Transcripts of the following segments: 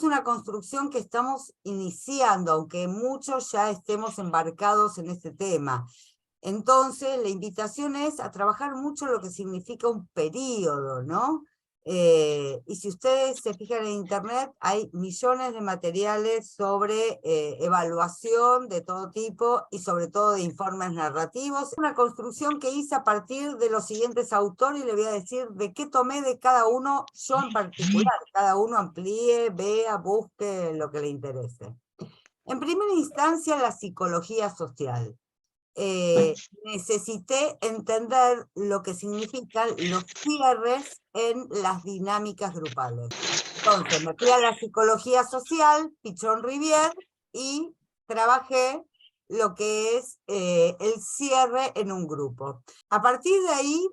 es una construcción que estamos iniciando, aunque muchos ya estemos embarcados en este tema. Entonces, la invitación es a trabajar mucho lo que significa un periodo, ¿no? Y si ustedes se fijan en internet, hay millones de materiales sobre evaluación de todo tipo y sobre todo de informes narrativos. Una construcción que hice a partir de los siguientes autores y le voy a decir de qué tomé de cada uno yo en particular. Cada uno amplíe, vea, busque lo que le interese. En primera instancia, la psicología social. Necesité entender lo que significan los cierres en las dinámicas grupales. Entonces, me fui a la psicología social, Pichon Rivière, y trabajé lo que es el cierre en un grupo. A partir de ahí,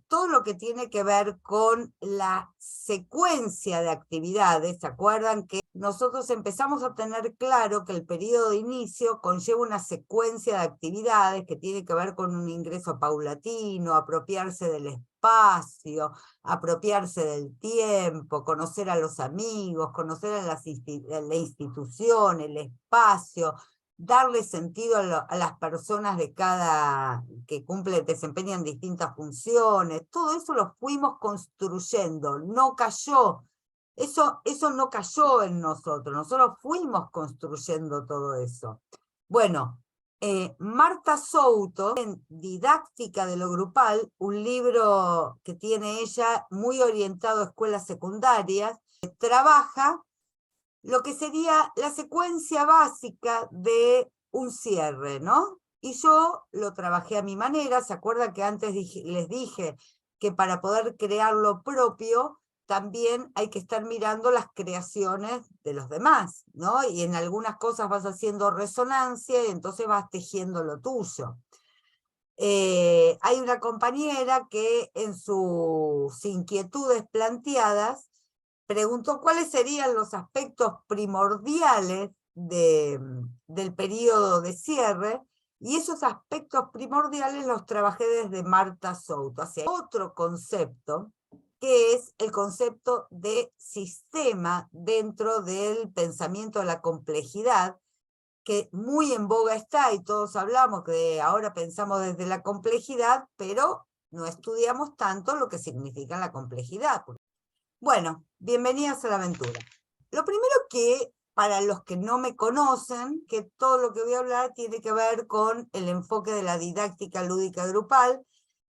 todo lo que tiene que ver con la secuencia de actividades, ¿se acuerdan que nosotros empezamos a tener claro que el periodo de inicio conlleva una secuencia de actividades que tiene que ver con un ingreso paulatino, apropiarse del espacio, apropiarse del tiempo, conocer a los amigos, conocer a la institución, el espacio, darle sentido a las personas de cada que desempeñan distintas funciones. Todo eso lo fuimos construyendo, no cayó. Eso no cayó en nosotros fuimos construyendo todo eso. Bueno, Marta Souto, en Didáctica de lo Grupal, un libro que tiene ella muy orientado a escuelas secundarias, trabaja lo que sería la secuencia básica de un cierre, ¿no? Y yo lo trabajé a mi manera. ¿Se acuerdan que antes les dije que para poder crear lo propio también hay que estar mirando las creaciones de los demás, ¿no? Y en algunas cosas vas haciendo resonancia y entonces vas tejiendo lo tuyo. Hay una compañera que en sus inquietudes planteadas preguntó cuáles serían los aspectos primordiales del periodo de cierre, y esos aspectos primordiales los trabajé desde Marta Souto, hacia otro concepto, que es el concepto de sistema dentro del pensamiento de la complejidad, que muy en boga está, y todos hablamos que ahora pensamos desde la complejidad, pero no estudiamos tanto lo que significa la complejidad. Bueno, bienvenidas a la aventura. Lo primero que, para los que no me conocen, que todo lo que voy a hablar tiene que ver con el enfoque de la didáctica lúdica grupal,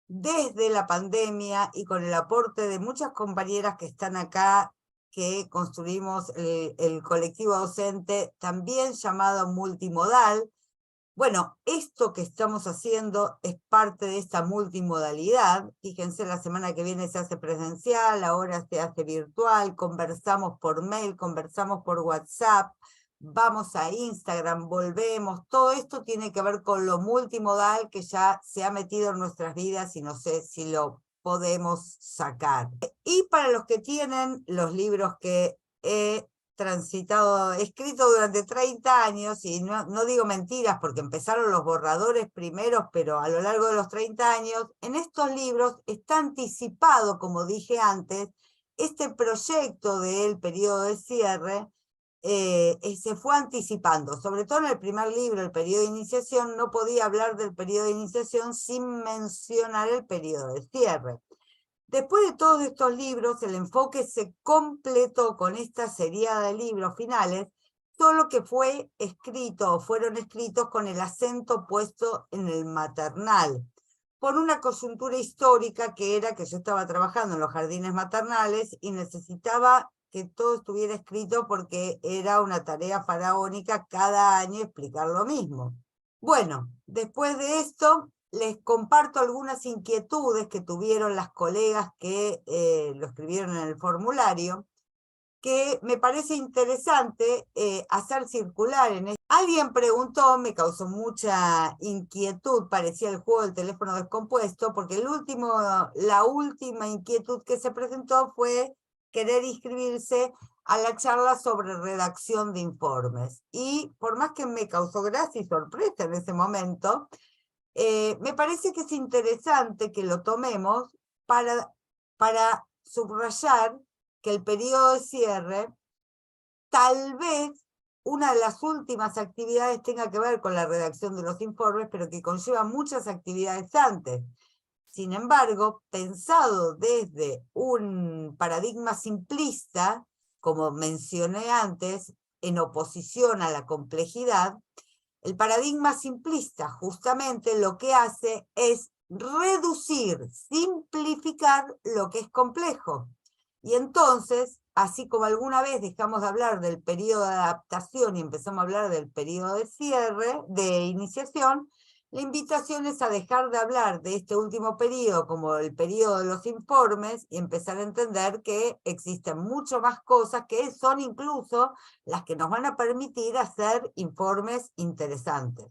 desde la pandemia y con el aporte de muchas compañeras que están acá, que construimos el colectivo docente, también llamado multimodal. Bueno, esto que estamos haciendo es parte de esta multimodalidad. Fíjense, la semana que viene se hace presencial, ahora se hace virtual, conversamos por mail, conversamos por WhatsApp, vamos a Instagram, volvemos. Todo esto tiene que ver con lo multimodal que ya se ha metido en nuestras vidas y no sé si lo podemos sacar. Y para los que tienen los libros que he escrito durante 30 años, y no digo mentiras porque empezaron los borradores primeros, pero a lo largo de los 30 años, en estos libros está anticipado, como dije antes, este proyecto del periodo de cierre. Se fue anticipando, sobre todo en el primer libro, el periodo de iniciación. No podía hablar del periodo de iniciación sin mencionar el periodo de cierre. Después de todos estos libros, el enfoque se completó con esta seriada de libros finales, solo que fue escrito o fueron escritos con el acento puesto en el maternal, por una coyuntura histórica que era que yo estaba trabajando en los jardines maternales y necesitaba que todo estuviera escrito porque era una tarea faraónica cada año explicar lo mismo. Bueno, después de esto les comparto algunas inquietudes que tuvieron las colegas que lo escribieron en el formulario, que me parece interesante hacer circular. Alguien preguntó, me causó mucha inquietud, parecía el juego del teléfono descompuesto, porque la última inquietud que se presentó fue querer inscribirse a la charla sobre redacción de informes. Y por más que me causó gracia y sorpresa en ese momento, me parece que es interesante que lo tomemos para subrayar que el periodo de cierre tal vez una de las últimas actividades tenga que ver con la redacción de los informes, pero que conlleva muchas actividades antes. Sin embargo, pensado desde un paradigma simplista, como mencioné antes, en oposición a la complejidad, el paradigma simplista justamente lo que hace es reducir, simplificar lo que es complejo. Y entonces, así como alguna vez dejamos de hablar del periodo de adaptación y empezamos a hablar del periodo de cierre, de iniciación, la invitación es a dejar de hablar de este último periodo como el periodo de los informes y empezar a entender que existen mucho más cosas que son incluso las que nos van a permitir hacer informes interesantes.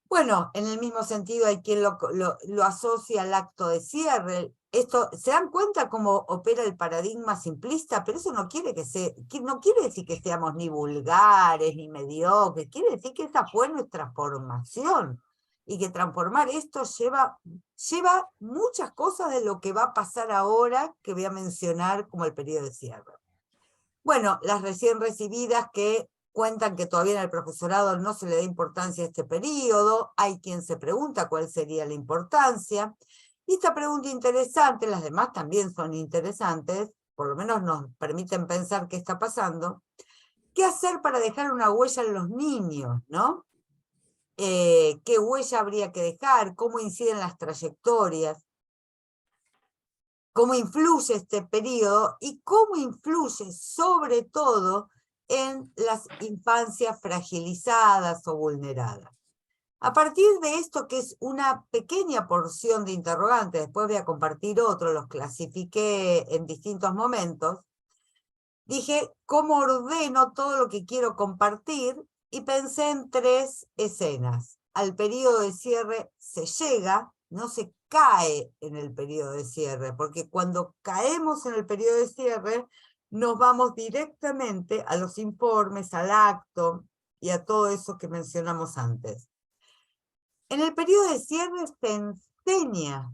Bueno, en el mismo sentido hay quien lo asocia al acto de cierre. Esto, ¿se dan cuenta cómo opera el paradigma simplista? Pero eso no quiere no quiere decir que seamos ni vulgares ni mediocres, quiere decir que esa fue nuestra formación y que transformar esto lleva muchas cosas de lo que va a pasar ahora que voy a mencionar como el periodo de cierre. Bueno, las recién recibidas que cuentan que todavía en el profesorado no se le da importancia a este periodo, hay quien se pregunta cuál sería la importancia, y esta pregunta interesante, las demás también son interesantes, por lo menos nos permiten pensar qué está pasando. ¿Qué hacer para dejar una huella en los niños, no? ¿Qué huella habría que dejar? ¿Cómo inciden las trayectorias? ¿Cómo influye este periodo? Y cómo influye sobre todo en las infancias fragilizadas o vulneradas. A partir de esto, que es una pequeña porción de interrogantes, después voy a compartir otro, los clasifiqué en distintos momentos, dije, ¿cómo ordeno todo lo que quiero compartir? Y pensé en 3 escenas. Al periodo de cierre se llega, no se cae en el periodo de cierre, porque cuando caemos en el periodo de cierre, nos vamos directamente a los informes, al acto y a todo eso que mencionamos antes. En el periodo de cierre se enseña,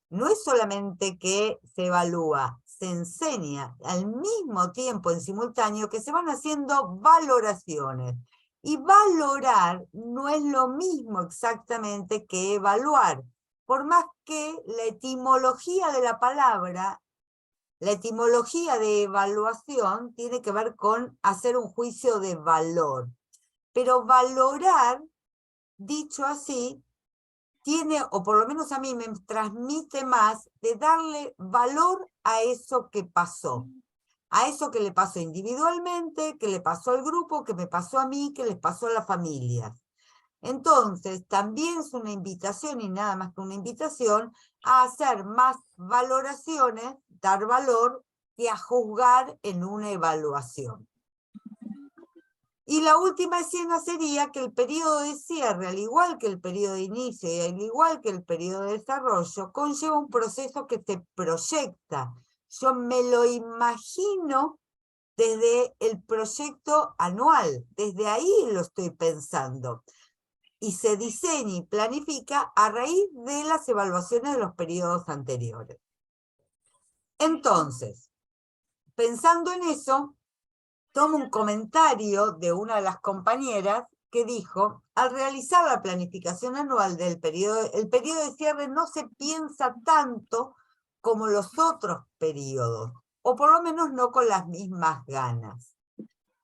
no es solamente que se evalúa, se enseña al mismo tiempo, en simultáneo, que se van haciendo valoraciones. Y valorar no es lo mismo exactamente que evaluar, por más que la etimología de la palabra, la etimología de evaluación tiene que ver con hacer un juicio de valor. Pero valorar, dicho así, tiene, o por lo menos a mí me transmite más, de darle valor a eso que pasó. A eso que le pasó individualmente, que le pasó al grupo, que me pasó a mí, que les pasó a las familias. Entonces, también es una invitación, y nada más que una invitación, a hacer más valoraciones, dar valor, que a juzgar en una evaluación. Y la última escena sería que el periodo de cierre, al igual que el periodo de inicio y al igual que el periodo de desarrollo, conlleva un proceso que se proyecta. Yo me lo imagino desde el proyecto anual, desde ahí lo estoy pensando. Y se diseña y planifica a raíz de las evaluaciones de los periodos anteriores. Entonces, pensando en eso, tomo un comentario de una de las compañeras que dijo, al realizar la planificación anual del periodo, el periodo de cierre no se piensa tanto como los otros periodos, o por lo menos no con las mismas ganas.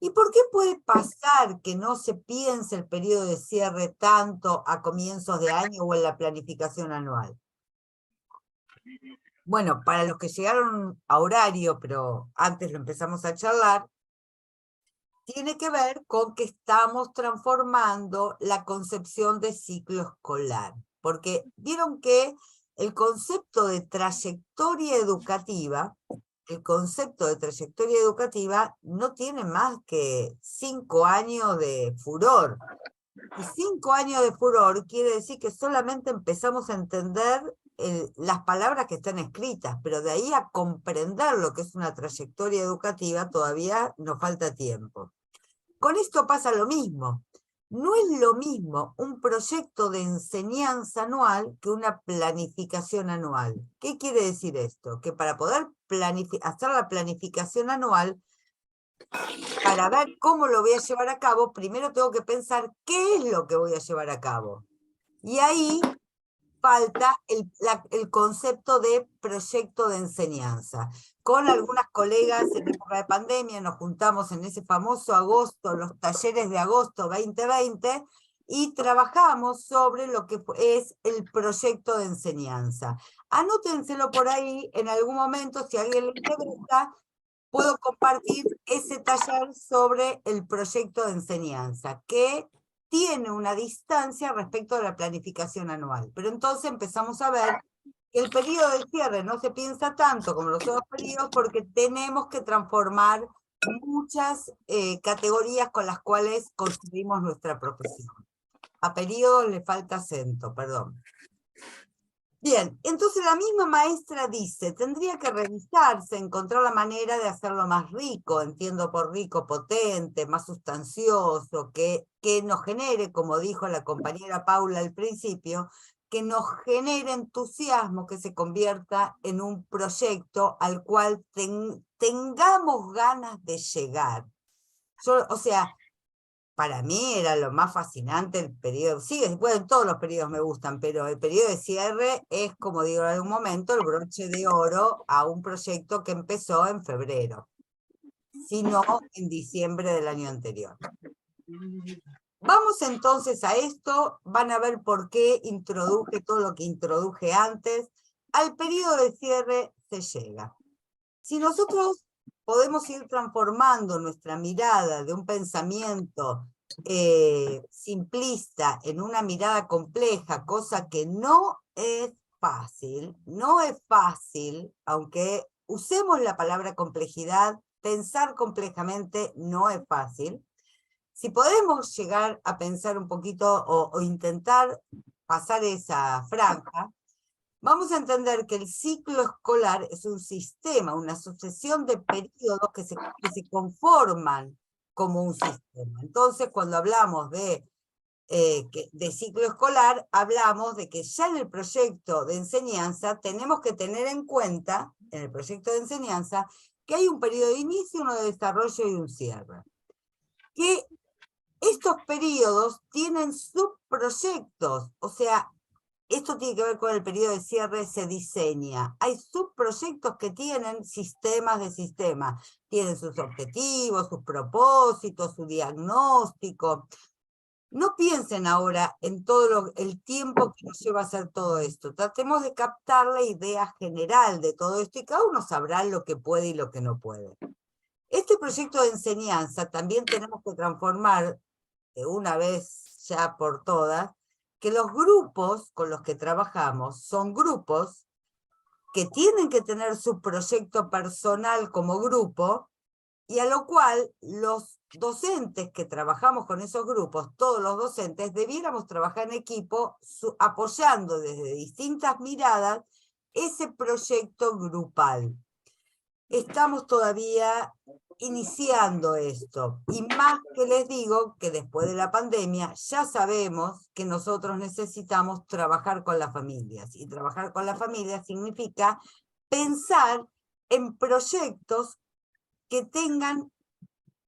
¿Y por qué puede pasar que no se piense el periodo de cierre tanto a comienzos de año o en la planificación anual? Bueno, para los que llegaron a horario, pero antes lo empezamos a charlar, tiene que ver con que estamos transformando la concepción de ciclo escolar. Porque vieron que el concepto de trayectoria educativa, no tiene más que 5 años de furor. Y 5 años de furor quiere decir que solamente empezamos a entender las palabras que están escritas, pero de ahí a comprender lo que es una trayectoria educativa todavía nos falta tiempo. Con esto pasa lo mismo. No es lo mismo un proyecto de enseñanza anual que una planificación anual. ¿Qué quiere decir esto? Que para poder hacer la planificación anual para ver cómo lo voy a llevar a cabo, primero tengo que pensar qué es lo que voy a llevar a cabo. Y ahí falta el concepto de proyecto de enseñanza. Con algunas colegas en época de pandemia nos juntamos en ese famoso agosto, los talleres de agosto 2020, y trabajamos sobre lo que es el proyecto de enseñanza. Anótenselo por ahí en algún momento, si a alguien le interesa, puedo compartir ese taller sobre el proyecto de enseñanza, que tiene una distancia respecto a la planificación anual. Pero entonces empezamos a ver que el periodo de cierre no se piensa tanto como los otros periodos porque tenemos que transformar muchas categorías con las cuales construimos nuestra profesión. A periodos le falta acento, perdón. Bien, entonces la misma maestra dice, tendría que revisarse, encontrar la manera de hacerlo más rico, entiendo por rico, potente, más sustancioso, que nos genere, como dijo la compañera Paula al principio, que nos genere entusiasmo, que se convierta en un proyecto al cual tengamos ganas de llegar. O sea, para mí era lo más fascinante el periodo, sí, bueno, todos los periodos me gustan, pero el periodo de cierre es, como digo en algún momento, el broche de oro a un proyecto que empezó en febrero, sino en diciembre del año anterior. Vamos entonces a esto, van a ver por qué introduje todo lo que introduje antes. Al periodo de cierre se llega. Si nosotros podemos ir transformando nuestra mirada de un pensamiento simplista en una mirada compleja, cosa que no es fácil, aunque usemos la palabra complejidad, pensar complejamente no es fácil. Si podemos llegar a pensar un poquito o intentar pasar esa franja, vamos a entender que el ciclo escolar es un sistema, una sucesión de periodos que se conforman como un sistema. Entonces, cuando hablamos de ciclo escolar, hablamos de que ya en el proyecto de enseñanza tenemos que tener en cuenta, en el proyecto de enseñanza, que hay un periodo de inicio, uno de desarrollo y un cierre. Que estos periodos tienen subproyectos, o sea, esto tiene que ver con el periodo de cierre, se diseña. Hay subproyectos que tienen sistemas de sistemas. Tienen sus objetivos, sus propósitos, su diagnóstico. No piensen ahora en todo el tiempo que nos lleva a hacer todo esto. Tratemos de captar la idea general de todo esto y cada uno sabrá lo que puede y lo que no puede. Este proyecto de enseñanza también tenemos que transformar de una vez ya por todas, que los grupos con los que trabajamos son grupos que tienen que tener su proyecto personal como grupo, y a lo cual los docentes que trabajamos con esos grupos, todos los docentes, debiéramos trabajar en equipo apoyando desde distintas miradas ese proyecto grupal. Estamos todavía iniciando esto, y más que les digo que después de la pandemia ya sabemos que nosotros necesitamos trabajar con las familias, y trabajar con las familias significa pensar en proyectos que tengan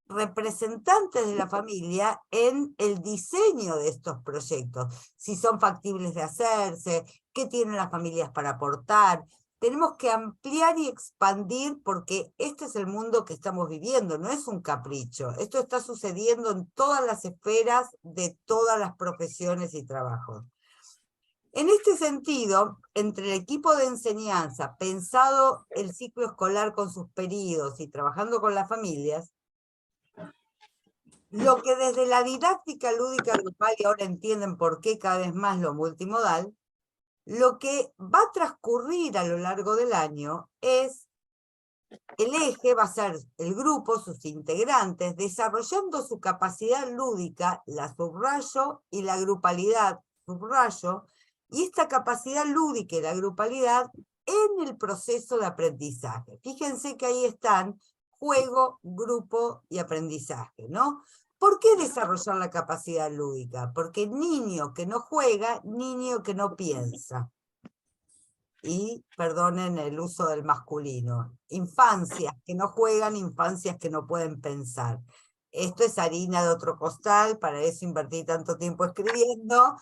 representantes de la familia en el diseño de estos proyectos, si son factibles de hacerse, qué tienen las familias para aportar. Tenemos que ampliar y expandir porque este es el mundo que estamos viviendo, no es un capricho. Esto está sucediendo en todas las esferas de todas las profesiones y trabajos. En este sentido, entre el equipo de enseñanza, pensado el ciclo escolar con sus periodos y trabajando con las familias, lo que desde la didáctica lúdica grupal, y ahora entienden por qué cada vez más lo multimodal, lo que va a transcurrir a lo largo del año es, el eje va a ser el grupo, sus integrantes, desarrollando su capacidad lúdica, la subrayo, y la grupalidad, subrayo, y esta capacidad lúdica y la grupalidad en el proceso de aprendizaje. Fíjense que ahí están juego, grupo y aprendizaje, ¿no? ¿Por qué desarrollar la capacidad lúdica? Porque niño que no juega, niño que no piensa. y perdonen el uso del masculino. Infancias que no juegan, infancias que no pueden pensar. Esto es harina de otro costal, para eso invertí tanto tiempo escribiendo.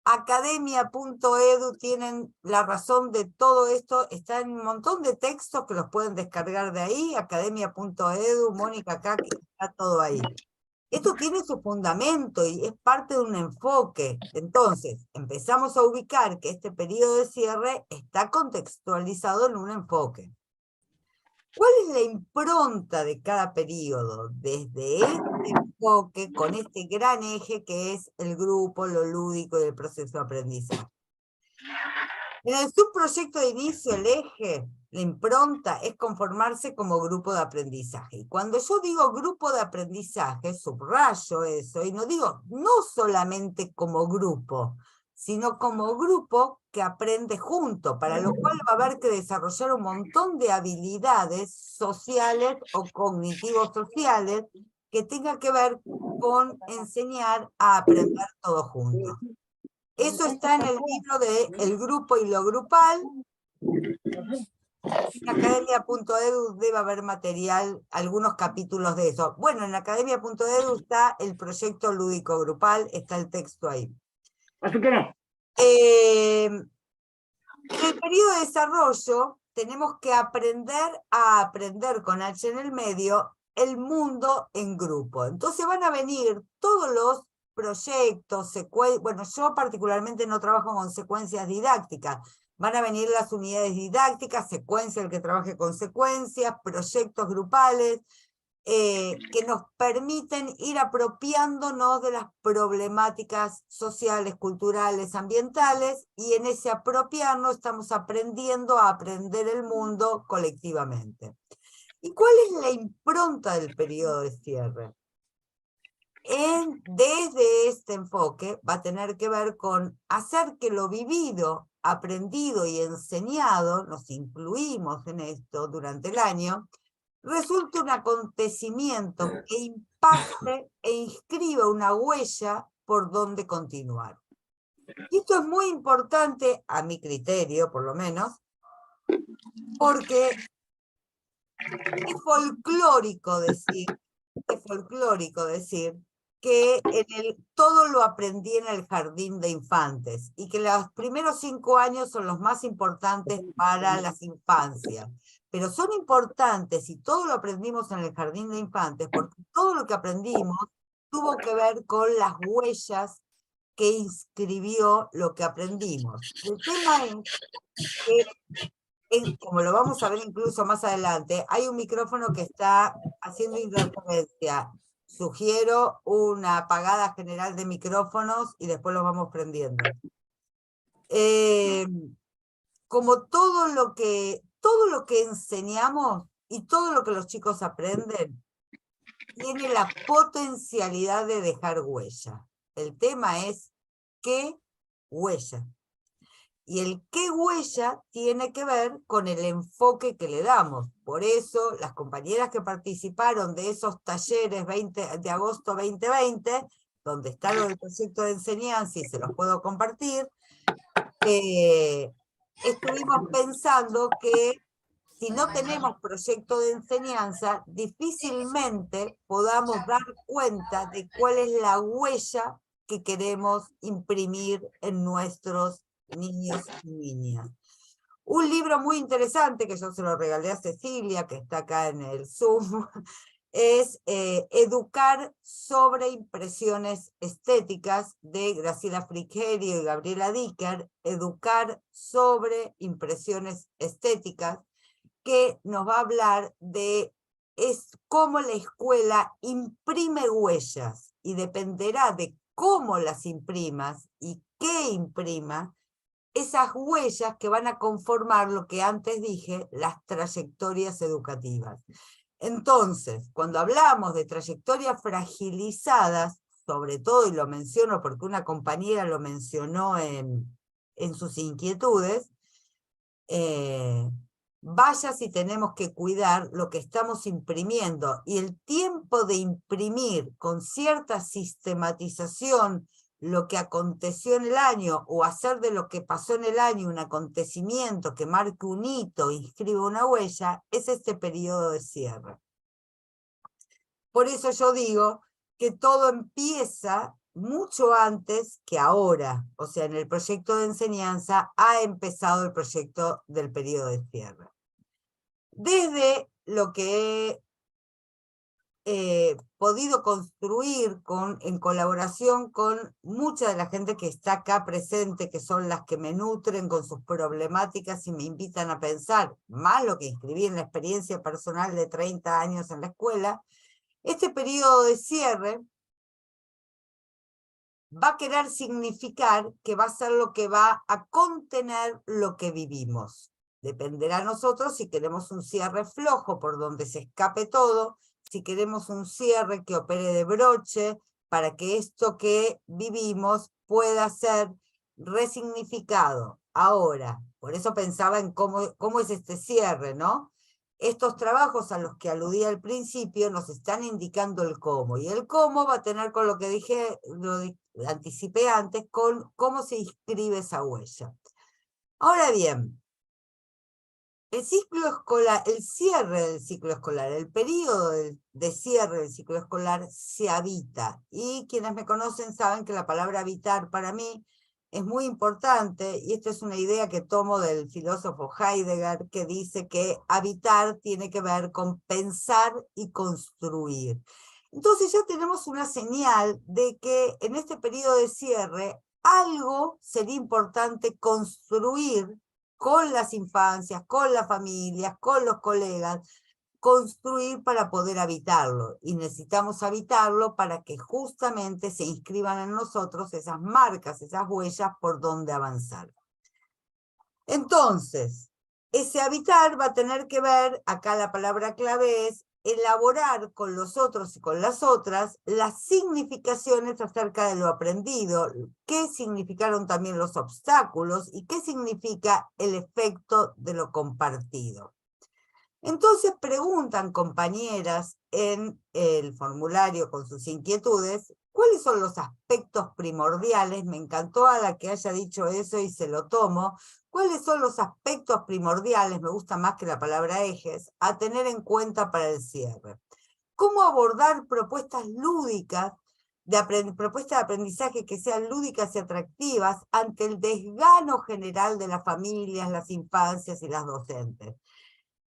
Academia.edu tienen la razón de todo esto, está en un montón de textos que los pueden descargar de ahí, academia.edu, Mónica Kaki, está todo ahí. Esto tiene su fundamento y es parte de un enfoque. Entonces, empezamos a ubicar que este periodo de cierre está contextualizado en un enfoque. ¿Cuál es la impronta de cada periodo? Desde este enfoque, con este gran eje que es el grupo, lo lúdico y el proceso de aprendizaje. En el subproyecto de inicio, el eje, la impronta, es conformarse como grupo de aprendizaje. Y cuando yo digo grupo de aprendizaje, subrayo eso, y no digo no solamente como grupo, sino como grupo que aprende junto, para lo cual va a haber que desarrollar un montón de habilidades sociales o cognitivo-sociales que tengan que ver con enseñar a aprender todos juntos. Eso está en el libro de El grupo y lo grupal. En academia.edu debe haber material, algunos capítulos de eso. Bueno, en academia.edu está el proyecto lúdico grupal, está el texto ahí. En el periodo de desarrollo tenemos que aprender a aprender con H en el medio el mundo en grupo. Entonces van a venir todos los proyectos, bueno, yo particularmente no trabajo con secuencias didácticas, van a venir las unidades didácticas, secuencia, el que trabaje con secuencias, proyectos grupales, que nos permiten ir apropiándonos de las problemáticas sociales, culturales, ambientales, y en ese apropiarnos estamos aprendiendo a aprender el mundo colectivamente. ¿Y cuál es la impronta del periodo de cierre? Desde este enfoque va a tener que ver con hacer que lo vivido, aprendido y enseñado, nos incluimos en esto durante el año, resulte un acontecimiento que impacte e inscriba una huella por donde continuar. Y esto es muy importante, a mi criterio por lo menos, porque es folclórico decir que todo lo aprendí en el jardín de infantes y que los primeros 5 años son los más importantes para las infancias. Pero son importantes y todo lo aprendimos en el jardín de infantes porque todo lo que aprendimos tuvo que ver con las huellas que inscribió lo que aprendimos. El tema es que, como lo vamos a ver incluso más adelante, hay un micrófono que está haciendo interferencia. Sugiero una apagada general de micrófonos y después los vamos prendiendo. Como todo lo que enseñamos y todo lo que los chicos aprenden, tiene la potencialidad de dejar huella. El tema es qué huella. Y el qué huella tiene que ver con el enfoque que le damos. Por eso, las compañeras que participaron de esos talleres de agosto 2020, donde está lo del proyecto de enseñanza y se los puedo compartir, estuvimos pensando que si no tenemos proyecto de enseñanza, difícilmente podamos dar cuenta de cuál es la huella que queremos imprimir en nuestros niños y niñas. Un libro muy interesante que yo se lo regalé a Cecilia, que está acá en el Zoom, es Educar sobre impresiones estéticas, de Graciela Frigerio y Gabriela Dicker. Educar sobre impresiones estéticas, que nos va a hablar de cómo la escuela imprime huellas, y dependerá de cómo las imprimas y qué imprima, esas huellas que van a conformar lo que antes dije, las trayectorias educativas. Entonces, cuando hablamos de trayectorias fragilizadas, sobre todo, y lo menciono porque una compañera lo mencionó en sus inquietudes, vaya si tenemos que cuidar lo que estamos imprimiendo, y el tiempo de imprimir con cierta sistematización lo que aconteció en el año o hacer de lo que pasó en el año un acontecimiento que marque un hito, inscriba una huella, es este periodo de cierre. Por eso yo digo que todo empieza mucho antes que ahora. O sea, en el proyecto de enseñanza ha empezado el proyecto del periodo de cierre. Desde lo que he podido construir en colaboración con mucha de la gente que está acá presente, que son las que me nutren con sus problemáticas y me invitan a pensar, más lo que inscribí en la experiencia personal de 30 años en la escuela, este periodo de cierre va a querer significar que va a ser lo que va a contener lo que vivimos. Dependerá a nosotros si queremos un cierre flojo por donde se escape todo, si queremos un cierre que opere de broche para que esto que vivimos pueda ser resignificado. Ahora, por eso pensaba en cómo es este cierre, ¿no? Estos trabajos a los que aludí al principio nos están indicando el cómo, y el cómo va a tener con lo que dije, lo anticipé antes, con cómo se inscribe esa huella. Ahora bien, el ciclo escolar, el cierre del ciclo escolar, el periodo de cierre del ciclo escolar se habita, y quienes me conocen saben que la palabra habitar para mí es muy importante, y esta es una idea que tomo del filósofo Heidegger, que dice que habitar tiene que ver con pensar y construir. Entonces ya tenemos una señal de que en este periodo de cierre algo sería importante construir con las infancias, con las familias, con los colegas, construir para poder habitarlo. Y necesitamos habitarlo para que justamente se inscriban en nosotros esas marcas, esas huellas por donde avanzar. Entonces, ese habitar va a tener que ver, acá la palabra clave es elaborar con los otros y con las otras las significaciones acerca de lo aprendido, qué significaron también los obstáculos y qué significa el efecto de lo compartido. Entonces preguntan compañeras en el formulario con sus inquietudes, ¿cuáles son los aspectos primordiales? Me encantó a la que haya dicho eso y se lo tomo. ¿Cuáles son los aspectos primordiales, me gusta más que la palabra ejes, a tener en cuenta para el cierre? ¿Cómo abordar propuestas lúdicas, propuestas de aprendizaje que sean lúdicas y atractivas ante el desgano general de las familias, las infancias y las docentes?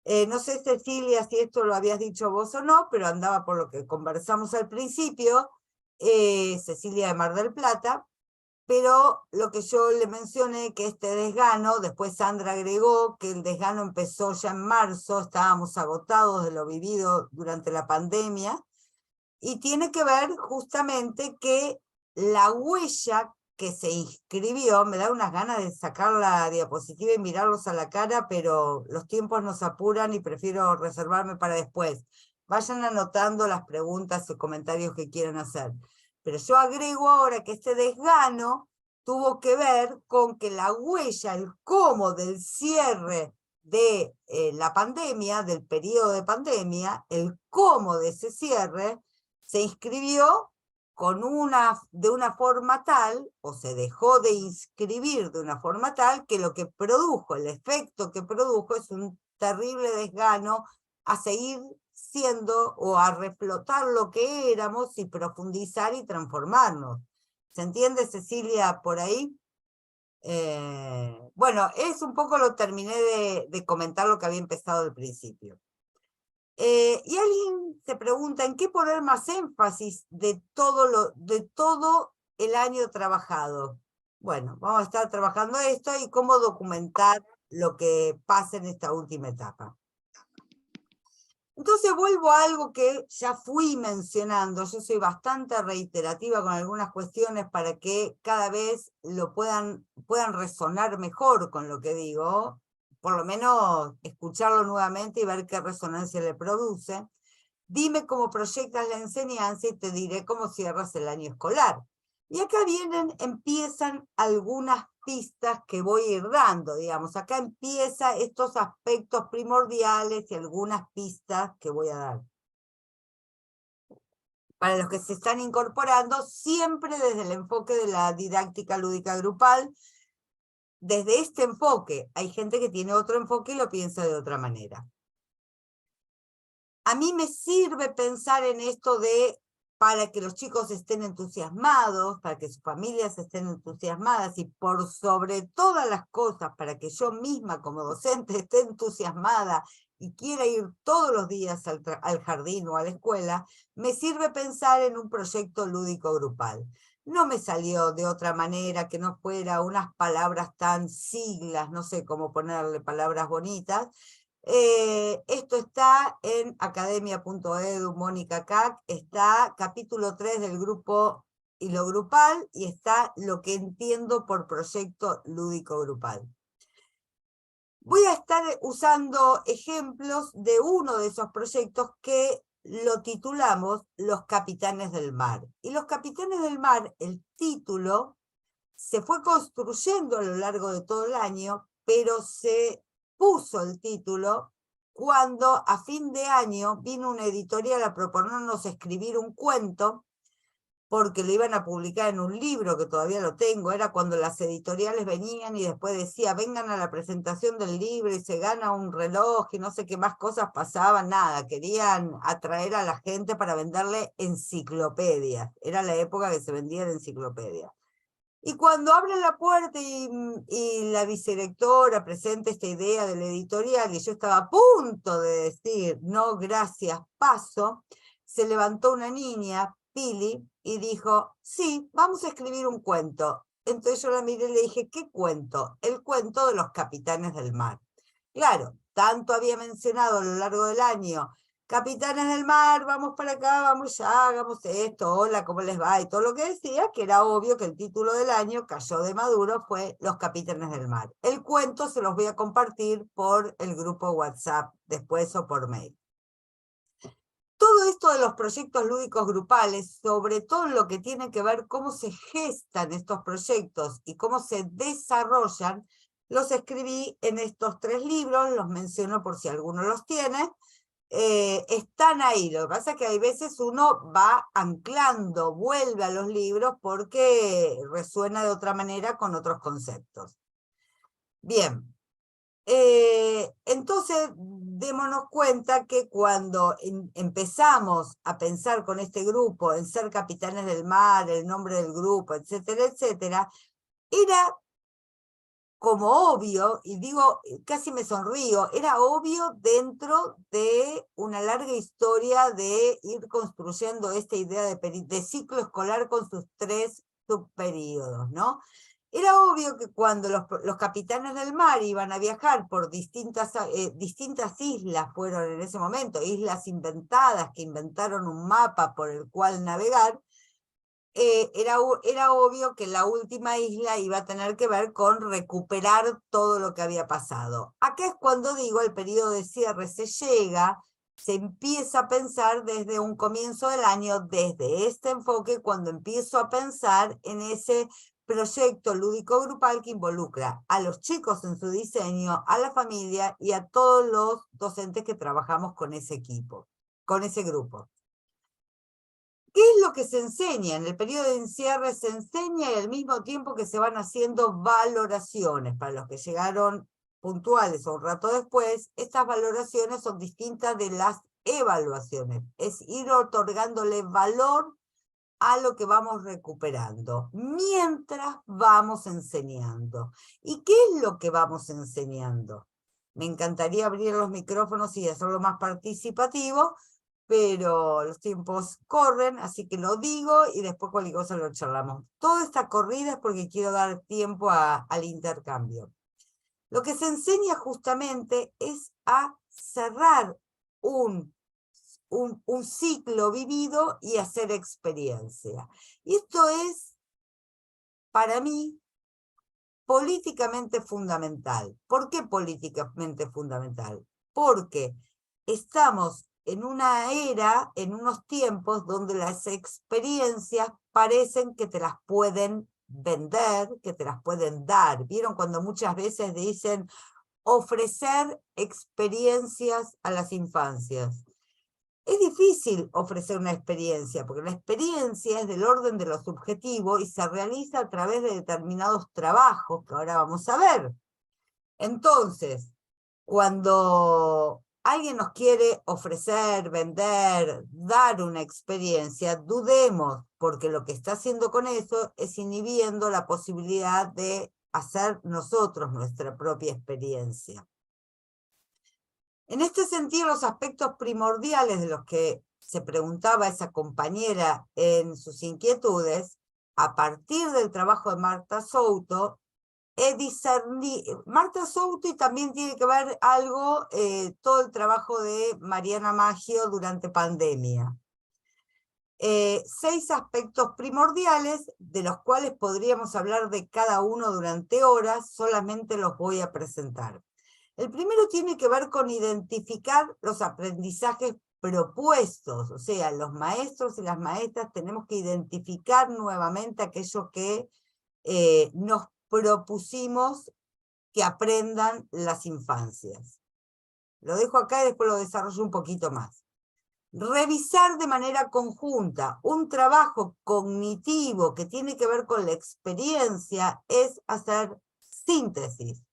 No sé, Cecilia, si esto lo habías dicho vos o no, pero andaba por lo que conversamos al principio, Cecilia de Mar del Plata, pero lo que yo le mencioné, que este desgano, después Sandra agregó que el desgano empezó ya en marzo, estábamos agotados de lo vivido durante la pandemia, y tiene que ver justamente que la huella que se inscribió, me da unas ganas de sacar la diapositiva y mirarlos a la cara, pero los tiempos nos apuran y prefiero reservarme para después. Vayan anotando las preguntas o comentarios que quieran hacer. Pero yo agrego ahora que este desgano tuvo que ver con que la huella, el cómo del cierre de la pandemia, del periodo de pandemia, el cómo de ese cierre, se inscribió de una forma tal, o se dejó de inscribir de una forma tal, que lo que produjo, el efecto que produjo es un terrible desgano a seguir siendo o a reflotar lo que éramos y profundizar y transformarnos. ¿Se entiende, Cecilia, por ahí? Bueno, es un poco lo terminé de comentar lo que había empezado al principio. Y alguien se pregunta, ¿en qué poner más énfasis de todo el año trabajado? Bueno, vamos a estar trabajando esto y cómo documentar lo que pasa en esta última etapa. Entonces vuelvo a algo que ya fui mencionando. Yo soy bastante reiterativa con algunas cuestiones para que cada vez puedan resonar mejor con lo que digo, por lo menos escucharlo nuevamente y ver qué resonancia le produce. Dime cómo proyectas la enseñanza y te diré cómo cierras el año escolar. Y acá empiezan algunas pistas que voy a ir dando, digamos. Acá empiezan estos aspectos primordiales y algunas pistas que voy a dar. para los que se están incorporando, siempre desde el enfoque de la didáctica lúdica grupal. Desde este enfoque, hay gente que tiene otro enfoque y lo piensa de otra manera. A mí me sirve pensar en esto para que los chicos estén entusiasmados, para que sus familias estén entusiasmadas y por sobre todas las cosas, para que yo misma como docente esté entusiasmada y quiera ir todos los días al jardín o a la escuela, me sirve pensar en un proyecto lúdico grupal. No me salió de otra manera que no fuera unas palabras tan siglas, no sé cómo ponerle palabras bonitas. Esto está en academia.edu, Mónica Cac, está capítulo 3 del grupo y lo grupal, y está lo que entiendo por proyecto lúdico grupal. Voy a estar usando ejemplos de uno de esos proyectos que lo titulamos Los Capitanes del Mar. Y Los Capitanes del Mar, el título, se fue construyendo a lo largo de todo el año, pero se puso el título cuando a fin de año vino una editorial a proponernos escribir un cuento, porque lo iban a publicar en un libro que todavía lo tengo. Era cuando las editoriales venían y después decía, vengan a la presentación del libro y se gana un reloj y no sé qué más cosas pasaban, nada, querían atraer a la gente para venderle enciclopedias. Era la época que se vendían enciclopedias. Y cuando abren la puerta y la vicedirectora presenta esta idea de la editorial, y yo estaba a punto de decir, no, gracias, paso, se levantó una niña, Pili, y dijo, sí, vamos a escribir un cuento. Entonces yo la miré y le dije, ¿qué cuento? El cuento de los capitanes del mar. Claro, tanto había mencionado a lo largo del año, capitanes del mar, vamos para acá, vamos ya, hagamos esto, hola, ¿cómo les va? Y todo lo que decía, que era obvio que el título del año cayó de maduro, fue Los Capitanes del Mar. El cuento se los voy a compartir por el grupo WhatsApp después o por mail. Todo esto de los proyectos lúdicos grupales, sobre todo lo que tiene que ver cómo se gestan estos proyectos y cómo se desarrollan, los escribí en estos 3 libros, los menciono por si alguno los tiene. Están ahí, lo que pasa es que hay veces uno va anclando, vuelve a los libros porque resuena de otra manera con otros conceptos. Bien, entonces démonos cuenta que cuando empezamos a pensar con este grupo en ser capitanes del mar, el nombre del grupo, etcétera, etcétera, era como obvio, y digo, casi me sonrío, era obvio dentro de una larga historia de ir construyendo esta idea de ciclo escolar con sus 3 subperíodos, ¿no? Era obvio que cuando los capitanes del mar iban a viajar por distintas islas, fueron en ese momento, islas inventadas que inventaron un mapa por el cual navegar, era obvio que la última isla iba a tener que ver con recuperar todo lo que había pasado. Acá es cuando digo el periodo de cierre se llega, se empieza a pensar desde un comienzo del año, desde este enfoque, cuando empiezo a pensar en ese proyecto lúdico grupal que involucra a los chicos en su diseño, a la familia y a todos los docentes que trabajamos con ese equipo, con ese grupo. ¿Qué es lo que se enseña? En el periodo de encierre se enseña y al mismo tiempo que se van haciendo valoraciones. Para los que llegaron puntuales o un rato después, estas valoraciones son distintas de las evaluaciones. Es ir otorgándole valor a lo que vamos recuperando, mientras vamos enseñando. ¿Y qué es lo que vamos enseñando? Me encantaría abrir los micrófonos y hacerlo más participativo, pero los tiempos corren, así que lo digo y después cualquier cosa lo charlamos. Toda esta corrida es porque quiero dar tiempo al intercambio. Lo que se enseña justamente es a cerrar un ciclo vivido y hacer experiencia. Y esto es, para mí, políticamente fundamental. ¿Por qué políticamente fundamental? Porque estamos en una era, en unos tiempos donde las experiencias parecen que te las pueden vender, que te las pueden dar. ¿Vieron cuando muchas veces dicen ofrecer experiencias a las infancias? Es difícil ofrecer una experiencia, porque la experiencia es del orden de lo subjetivo y se realiza a través de determinados trabajos que ahora vamos a ver. Entonces, cuando alguien nos quiere ofrecer, vender, dar una experiencia, dudemos, porque lo que está haciendo con eso es inhibiendo la posibilidad de hacer nosotros nuestra propia experiencia. En este sentido, los aspectos primordiales de los que se preguntaba esa compañera en sus inquietudes, a partir del trabajo de Marta Souto, Marta Souto, y también tiene que ver algo, todo el trabajo de Mariana Maggio durante pandemia. 6 aspectos primordiales, de los cuales podríamos hablar de cada uno durante horas, solamente los voy a presentar. El primero tiene que ver con identificar los aprendizajes propuestos, o sea, los maestros y las maestras tenemos que identificar nuevamente aquello que nos propusimos que aprendan las infancias. Lo dejo acá y después lo desarrollo un poquito más. Revisar de manera conjunta un trabajo cognitivo que tiene que ver con la experiencia es hacer síntesis.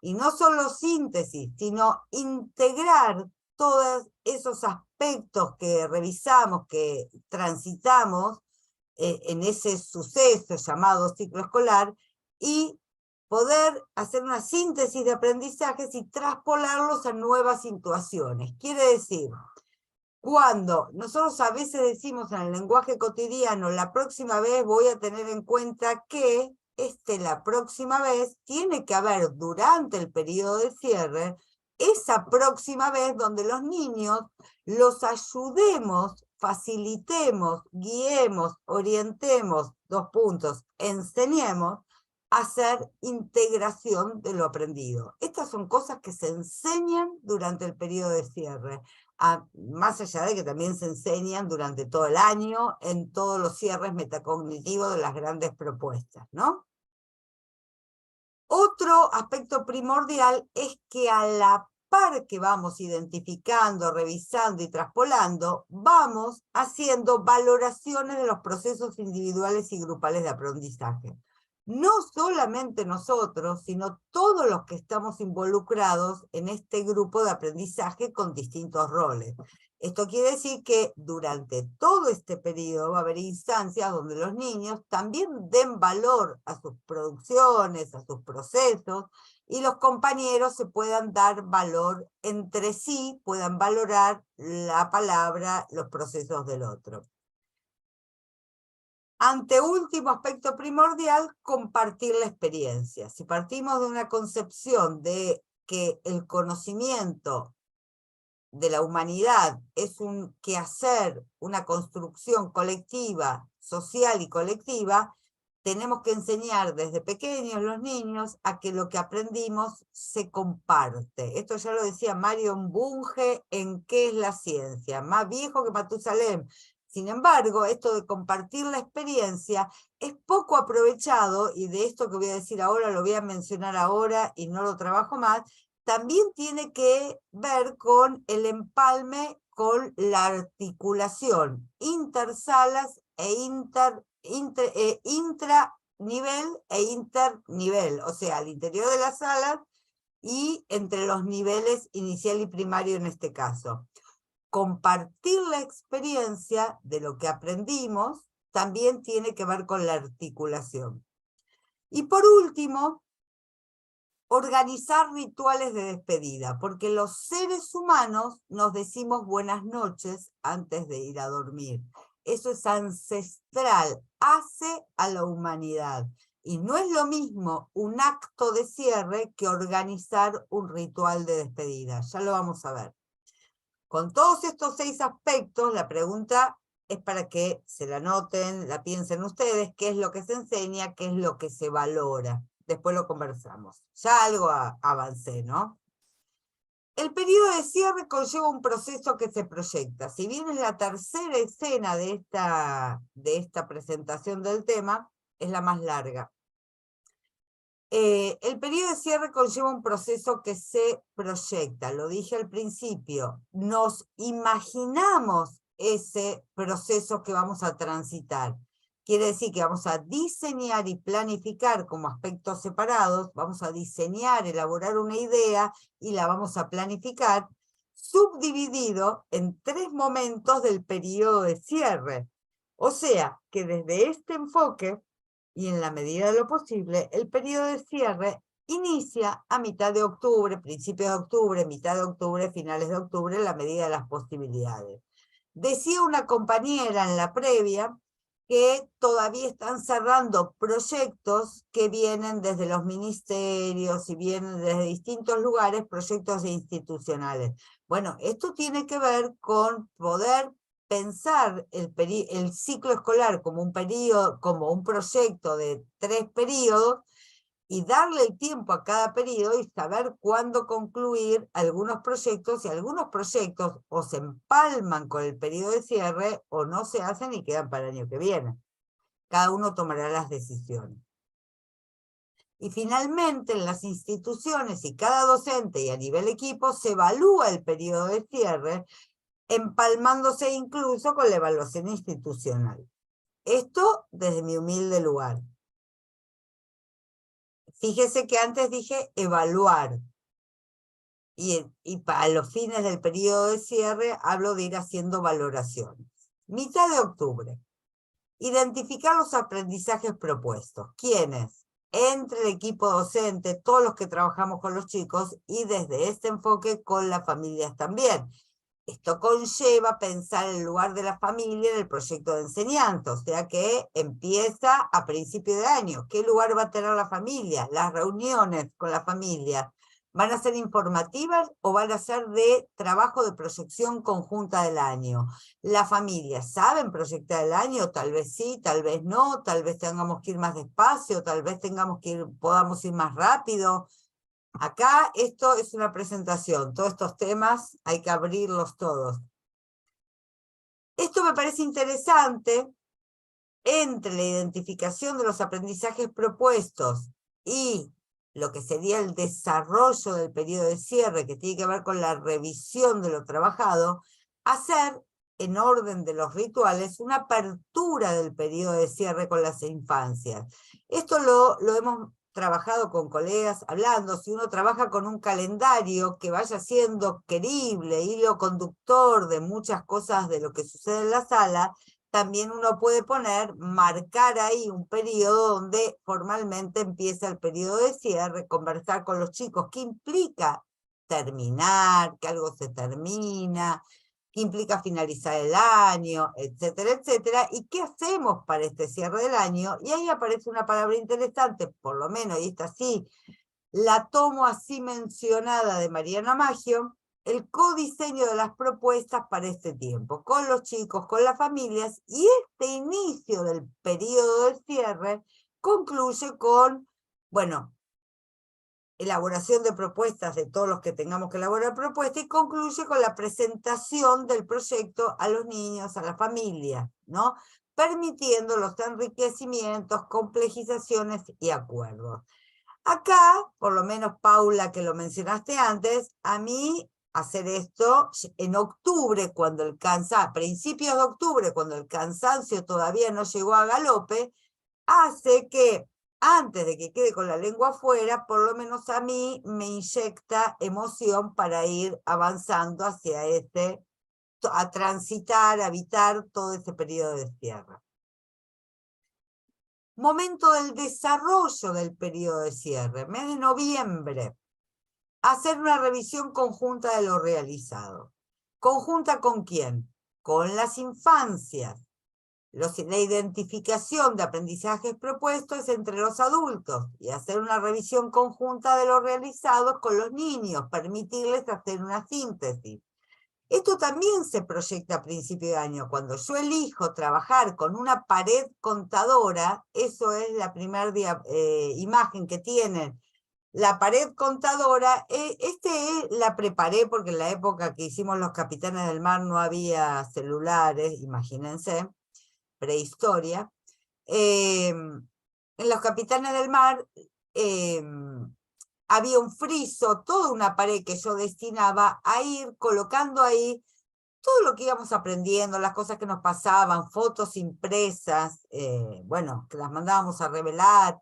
Y no solo síntesis, sino integrar todos esos aspectos que revisamos, que transitamos en ese suceso llamado ciclo escolar, y poder hacer una síntesis de aprendizajes y traspolarlos a nuevas situaciones. Quiere decir, cuando nosotros a veces decimos en el lenguaje cotidiano, la próxima vez voy a tener en cuenta que la próxima vez tiene que haber durante el periodo de cierre, esa próxima vez donde los niños los ayudemos, facilitemos, guiemos, orientemos, enseñemos a hacer integración de lo aprendido. Estas son cosas que se enseñan durante el periodo de cierre. Más allá de que también se enseñan durante todo el año en todos los cierres metacognitivos de las grandes propuestas, ¿no? Otro aspecto primordial es que a la par que vamos identificando, revisando y traspolando, vamos haciendo valoraciones de los procesos individuales y grupales de aprendizaje. No solamente nosotros, sino todos los que estamos involucrados en este grupo de aprendizaje con distintos roles. Esto quiere decir que durante todo este periodo va a haber instancias donde los niños también den valor a sus producciones, a sus procesos, y los compañeros se puedan dar valor entre sí, puedan valorar la palabra, los procesos del otro. Anteúltimo aspecto primordial, compartir la experiencia. Si partimos de una concepción de que el conocimiento de la humanidad es un quehacer, una construcción colectiva, social y colectiva, tenemos que enseñar desde pequeños los niños a que lo que aprendimos se comparte. Esto ya lo decía Marion Bunge en ¿Qué es la ciencia? Más viejo que Matusalem. Sin embargo, esto de compartir la experiencia es poco aprovechado, y de esto que voy a decir ahora lo voy a mencionar ahora y no lo trabajo más. También tiene que ver con el empalme con la articulación intersalas e intranivel e internivel, o sea, al interior de las salas y entre los niveles inicial y primario en este caso. Compartir la experiencia de lo que aprendimos también tiene que ver con la articulación. Y por último, organizar rituales de despedida, porque los seres humanos nos decimos buenas noches antes de ir a dormir. Eso es ancestral, hace a la humanidad. Y no es lo mismo un acto de cierre que organizar un ritual de despedida. Ya lo vamos a ver. Con todos estos 6 aspectos, la pregunta es para que se la anoten, la piensen ustedes, qué es lo que se enseña, qué es lo que se valora. Después lo conversamos. Ya algo avancé, ¿no? El periodo de cierre conlleva un proceso que se proyecta. Si bien es la tercera escena de esta presentación del tema, es la más larga. El periodo de cierre conlleva un proceso que se proyecta, lo dije al principio, nos imaginamos ese proceso que vamos a transitar. Quiere decir que vamos a diseñar y planificar como aspectos separados, vamos a diseñar, elaborar una idea y la vamos a planificar, subdividido en 3 momentos del periodo de cierre. O sea, que desde este enfoque, y en la medida de lo posible, el periodo de cierre inicia a mitad de octubre, principios de octubre, mitad de octubre, finales de octubre, en la medida de las posibilidades. Decía una compañera en la previa que todavía están cerrando proyectos que vienen desde los ministerios y vienen desde distintos lugares, proyectos institucionales. Bueno, esto tiene que ver con poder pensar el ciclo escolar como un periodo, como un proyecto de 3 periodos, y darle el tiempo a cada periodo y saber cuándo concluir algunos proyectos, y algunos proyectos o se empalman con el periodo de cierre o no se hacen y quedan para el año que viene. Cada uno tomará las decisiones. Y finalmente, en las instituciones y cada docente y a nivel equipo se evalúa el periodo de cierre, empalmándose incluso con la evaluación institucional. Esto desde mi humilde lugar. Fíjese que antes dije evaluar. Y para los fines del periodo de cierre hablo de ir haciendo valoraciones. Mitad de octubre. Identificar los aprendizajes propuestos. ¿Quiénes? Entre el equipo docente, todos los que trabajamos con los chicos, y desde este enfoque con las familias también. Esto conlleva pensar el lugar de la familia en el proyecto de enseñanza, o sea que empieza a principio de año. ¿Qué lugar va a tener la familia? Las reuniones con la familia, ¿van a ser informativas o van a ser de trabajo de proyección conjunta del año? ¿La familia saben proyectar el año? Tal vez sí, tal vez no, tal vez tengamos que ir más despacio, tal vez podamos ir más rápido. Acá esto es una presentación, todos estos temas hay que abrirlos todos. Esto me parece interesante. Entre la identificación de los aprendizajes propuestos y lo que sería el desarrollo del periodo de cierre, que tiene que ver con la revisión de lo trabajado, hacer, en orden de los rituales, una apertura del periodo de cierre con las infancias. Esto lo hemos trabajado con colegas, hablando. Si uno trabaja con un calendario que vaya siendo querible, hilo conductor de muchas cosas de lo que sucede en la sala, también uno puede marcar ahí un periodo donde formalmente empieza el periodo de cierre, conversar con los chicos, qué implica terminar, que algo se termina, qué implica finalizar el año, etcétera, etcétera, y qué hacemos para este cierre del año. Y ahí aparece una palabra interesante, por lo menos, y esta sí, la tomo así mencionada de Mariana Maggio, el codiseño de las propuestas para este tiempo, con los chicos, con las familias, y este inicio del periodo de cierre concluye con, bueno, elaboración de propuestas de todos los que tengamos que elaborar propuestas, y concluye con la presentación del proyecto a los niños, a la familia, ¿no? Permitiendo los enriquecimientos, complejizaciones y acuerdos. Acá, por lo menos Paula, que lo mencionaste antes, a mí hacer esto en octubre, a principios de octubre, cuando el cansancio todavía no llegó a galope, hace que antes de que quede con la lengua afuera, por lo menos a mí me inyecta emoción para ir avanzando hacia a transitar, a habitar todo ese periodo de cierre. Momento del desarrollo del periodo de cierre, mes de noviembre. Hacer una revisión conjunta de lo realizado. ¿Conjunta con quién? Con las infancias. La identificación de aprendizajes propuestos entre los adultos y hacer una revisión conjunta de lo realizado con los niños, permitirles hacer una síntesis. Esto también se proyecta a principio de año. Cuando yo elijo trabajar con una pared contadora, eso es la primera imagen que tienen. La pared contadora, la preparé porque en la época que hicimos los Capitanes del Mar no había celulares, imagínense, prehistoria. En los Capitanes del Mar había un friso, toda una pared que yo destinaba a ir colocando ahí todo lo que íbamos aprendiendo, las cosas que nos pasaban, fotos impresas, bueno, que las mandábamos a revelar,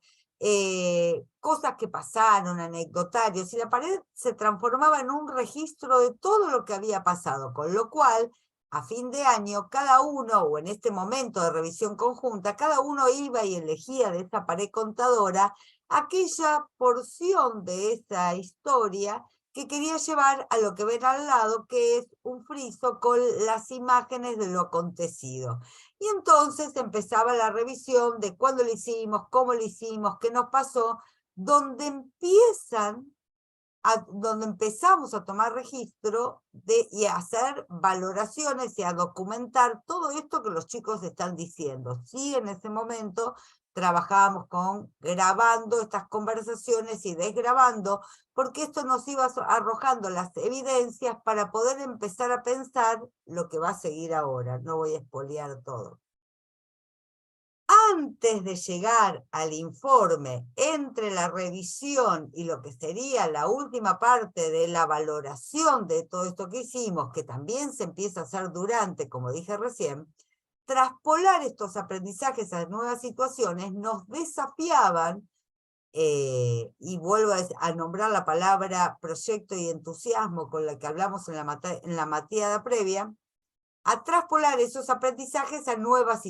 cosas que pasaron, anecdotarios, y la pared se transformaba en un registro de todo lo que había pasado, con lo cual, a fin de año, cada uno, o en este momento de revisión conjunta, cada uno iba y elegía de esa pared contadora aquella porción de esa historia que quería llevar a lo que ven al lado, que es un friso con las imágenes de lo acontecido. Y entonces empezaba la revisión de cuándo lo hicimos, cómo lo hicimos, qué nos pasó, donde empezamos a tomar registro y a hacer valoraciones y a documentar todo esto que los chicos están diciendo. Sí, en ese momento trabajábamos grabando estas conversaciones y desgrabando, porque esto nos iba arrojando las evidencias para poder empezar a pensar lo que va a seguir ahora. No voy a espolear todo. Antes de llegar al informe, entre la revisión y lo que sería la última parte de la valoración de todo esto que hicimos, que también se empieza a hacer durante, como dije recién, traspolar estos aprendizajes a nuevas situaciones nos desafiaban, y vuelvo a nombrar la palabra proyecto y entusiasmo con la que hablamos en la mateada previa, a traspolar esos aprendizajes a nuevas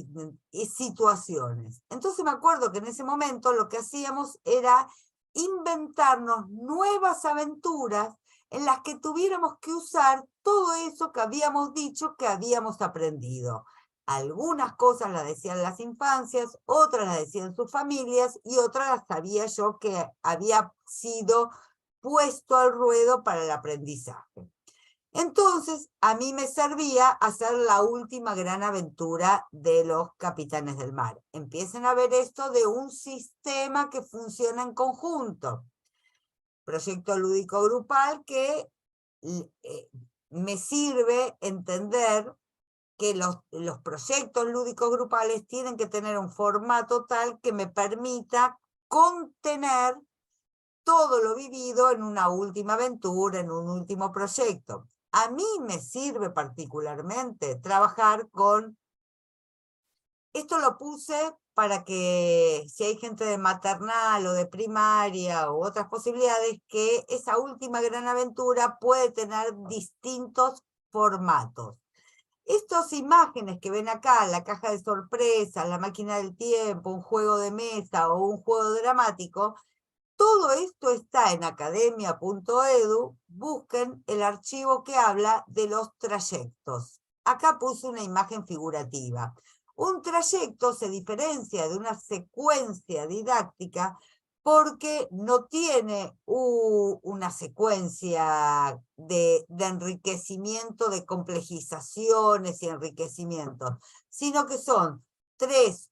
situaciones. Entonces me acuerdo que en ese momento lo que hacíamos era inventarnos nuevas aventuras en las que tuviéramos que usar todo eso que habíamos dicho que habíamos aprendido. Algunas cosas las decían las infancias, otras las decían sus familias y otras las sabía yo que había sido puesto al ruedo para el aprendizaje. Entonces, a mí me servía hacer la última gran aventura de los Capitanes del Mar. Empiecen a ver esto de un sistema que funciona en conjunto. Proyecto lúdico grupal que me sirve entender que los proyectos lúdicos grupales tienen que tener un formato tal que me permita contener todo lo vivido en una última aventura, en un último proyecto. A mí me sirve particularmente trabajar con... Esto lo puse para que si hay gente de maternal o de primaria o otras posibilidades, que esa última gran aventura puede tener distintos formatos. Estas imágenes que ven acá, la caja de sorpresas, la máquina del tiempo, un juego de mesa o un juego dramático, todo esto está en academia.edu. Busquen el archivo que habla de los trayectos. Acá puse una imagen figurativa. Un trayecto se diferencia de una secuencia didáctica porque no tiene una secuencia de enriquecimiento, de complejizaciones y enriquecimientos, sino que son tres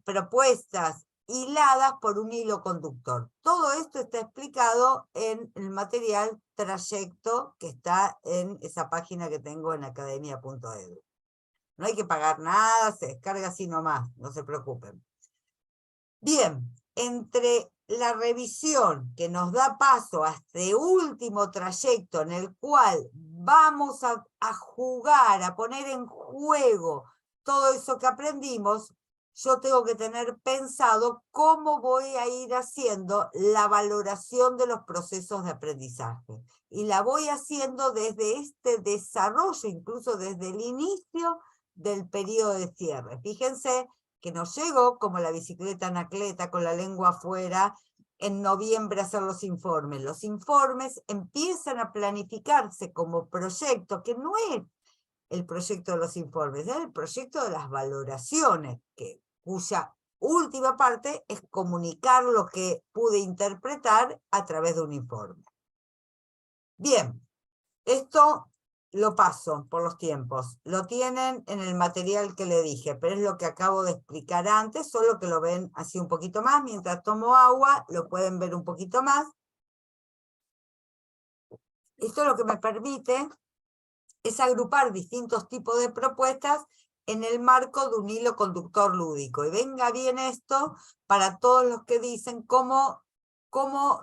propuestas hiladas por un hilo conductor. Todo esto está explicado en el material trayecto que está en esa página que tengo en academia.edu. No hay que pagar nada, se descarga así nomás, no se preocupen. Bien, entre la revisión que nos da paso a este último trayecto en el cual vamos a jugar, a poner en juego todo eso que aprendimos, yo tengo que tener pensado cómo voy a ir haciendo la valoración de los procesos de aprendizaje. Y la voy haciendo desde este desarrollo, incluso desde el inicio del periodo de cierre. Fíjense que nos llegó como la bicicleta anacleta con la lengua afuera en noviembre a hacer los informes. Los informes empiezan a planificarse como proyecto, que no es el proyecto de los informes, es el proyecto de las valoraciones, cuya última parte es comunicar lo que pude interpretar a través de un informe. Bien, esto lo paso por los tiempos. Lo tienen en el material que le dije, pero es lo que acabo de explicar antes, solo que lo ven así un poquito más. Mientras tomo agua, lo pueden ver un poquito más. Esto lo que me permite es agrupar distintos tipos de propuestas en el marco de un hilo conductor lúdico. Y venga bien esto para todos los que dicen cómo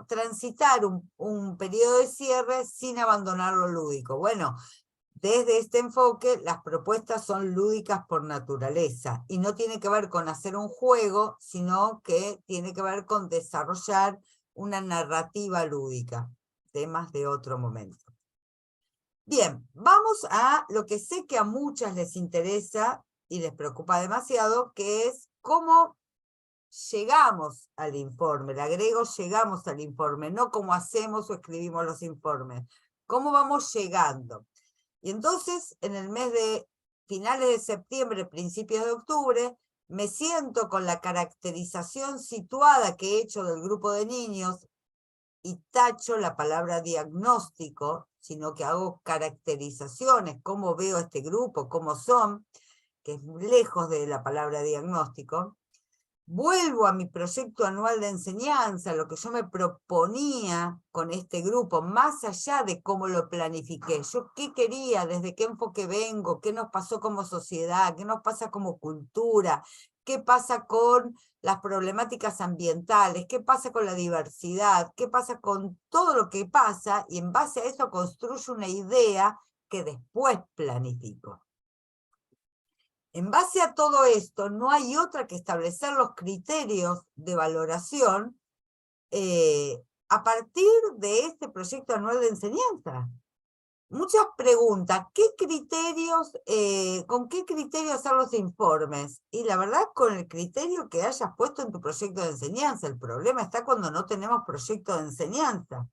transitar un periodo de cierre sin abandonar lo lúdico. Bueno, desde este enfoque, las propuestas son lúdicas por naturaleza, y no tiene que ver con hacer un juego, sino que tiene que ver con desarrollar una narrativa lúdica, temas de otro momento. Bien, vamos a lo que sé que a muchas les interesa y les preocupa demasiado, que es cómo llegamos al informe. Le agrego llegamos al informe, no cómo hacemos o escribimos los informes. ¿Cómo vamos llegando? Y entonces, en el mes de finales de septiembre, principios de octubre, me siento con la caracterización situada que he hecho del grupo de niños y tacho la palabra diagnóstico, sino que hago caracterizaciones, cómo veo a este grupo, cómo son, que es lejos de la palabra diagnóstico. Vuelvo a mi proyecto anual de enseñanza, lo que yo me proponía con este grupo, más allá de cómo lo planifiqué. Yo qué quería, desde qué enfoque vengo, qué nos pasó como sociedad, qué nos pasa como cultura, qué pasa con las problemáticas ambientales, qué pasa con la diversidad, qué pasa con todo lo que pasa, y en base a eso construyo una idea que después planifico. En base a todo esto, no hay otra que establecer los criterios de valoración a partir de este proyecto anual de enseñanza. Muchas preguntas, ¿con qué criterios hacer los informes? Y la verdad, con el criterio que hayas puesto en tu proyecto de enseñanza. El problema está cuando no tenemos proyecto de enseñanza,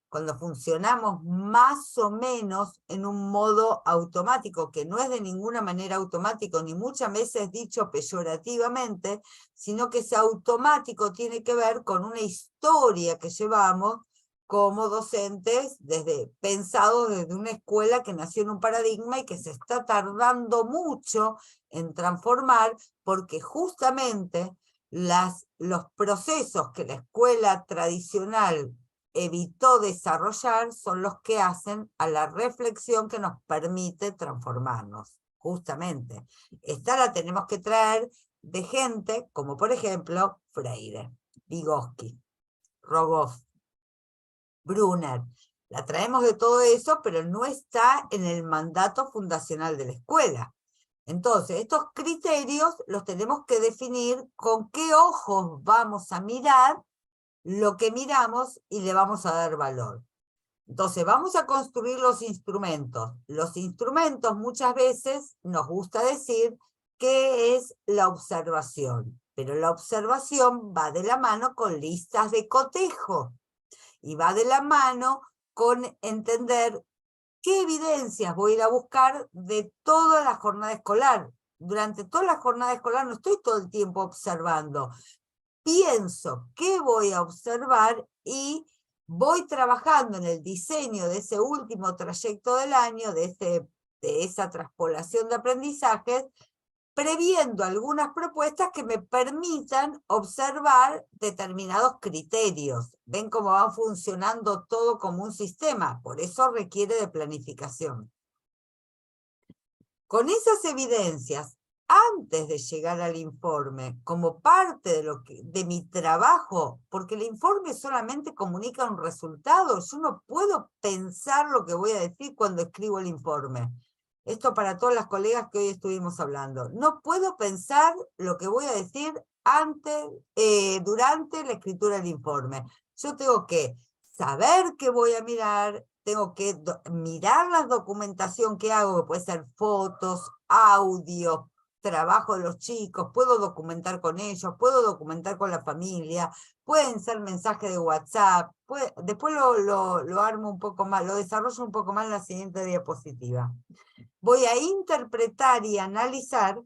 cuando funcionamos más o menos en un modo automático, que no es de ninguna manera automático, ni muchas veces dicho peyorativamente, sino que ese automático tiene que ver con una historia que llevamos como docentes, pensados desde una escuela que nació en un paradigma y que se está tardando mucho en transformar, porque justamente los procesos que la escuela tradicional evitó desarrollar son los que hacen a la reflexión que nos permite transformarnos, justamente. Esta la tenemos que traer de gente como, por ejemplo, Freire, Vygotsky, Rogoff, Brunner. La traemos de todo eso, pero no está en el mandato fundacional de la escuela. Entonces, estos criterios los tenemos que definir con qué ojos vamos a mirar lo que miramos y le vamos a dar valor. Entonces, vamos a construir los instrumentos. Los instrumentos muchas veces nos gusta decir que es la observación, pero la observación va de la mano con listas de cotejo y va de la mano con entender qué evidencias voy a ir a buscar de toda la jornada escolar. Durante toda la jornada escolar no estoy todo el tiempo observando. Pienso qué voy a observar y voy trabajando en el diseño de ese último trayecto del año, de esa traspolación de aprendizajes, previendo algunas propuestas que me permitan observar determinados criterios. ¿Ven cómo va funcionando todo como un sistema? Por eso requiere de planificación. Con esas evidencias, antes de llegar al informe, como parte de mi trabajo, porque el informe solamente comunica un resultado, yo no puedo pensar lo que voy a decir cuando escribo el informe. Esto para todas las colegas que hoy estuvimos hablando. No puedo pensar lo que voy a decir durante la escritura del informe. Yo tengo que saber qué voy a mirar, tengo que mirar la documentación que hago, que puede ser fotos, audio, trabajo de los chicos, puedo documentar con ellos, puedo documentar con la familia, pueden ser mensajes de WhatsApp, después lo armo un poco más, lo desarrollo un poco más en la siguiente diapositiva. Voy a interpretar y analizar,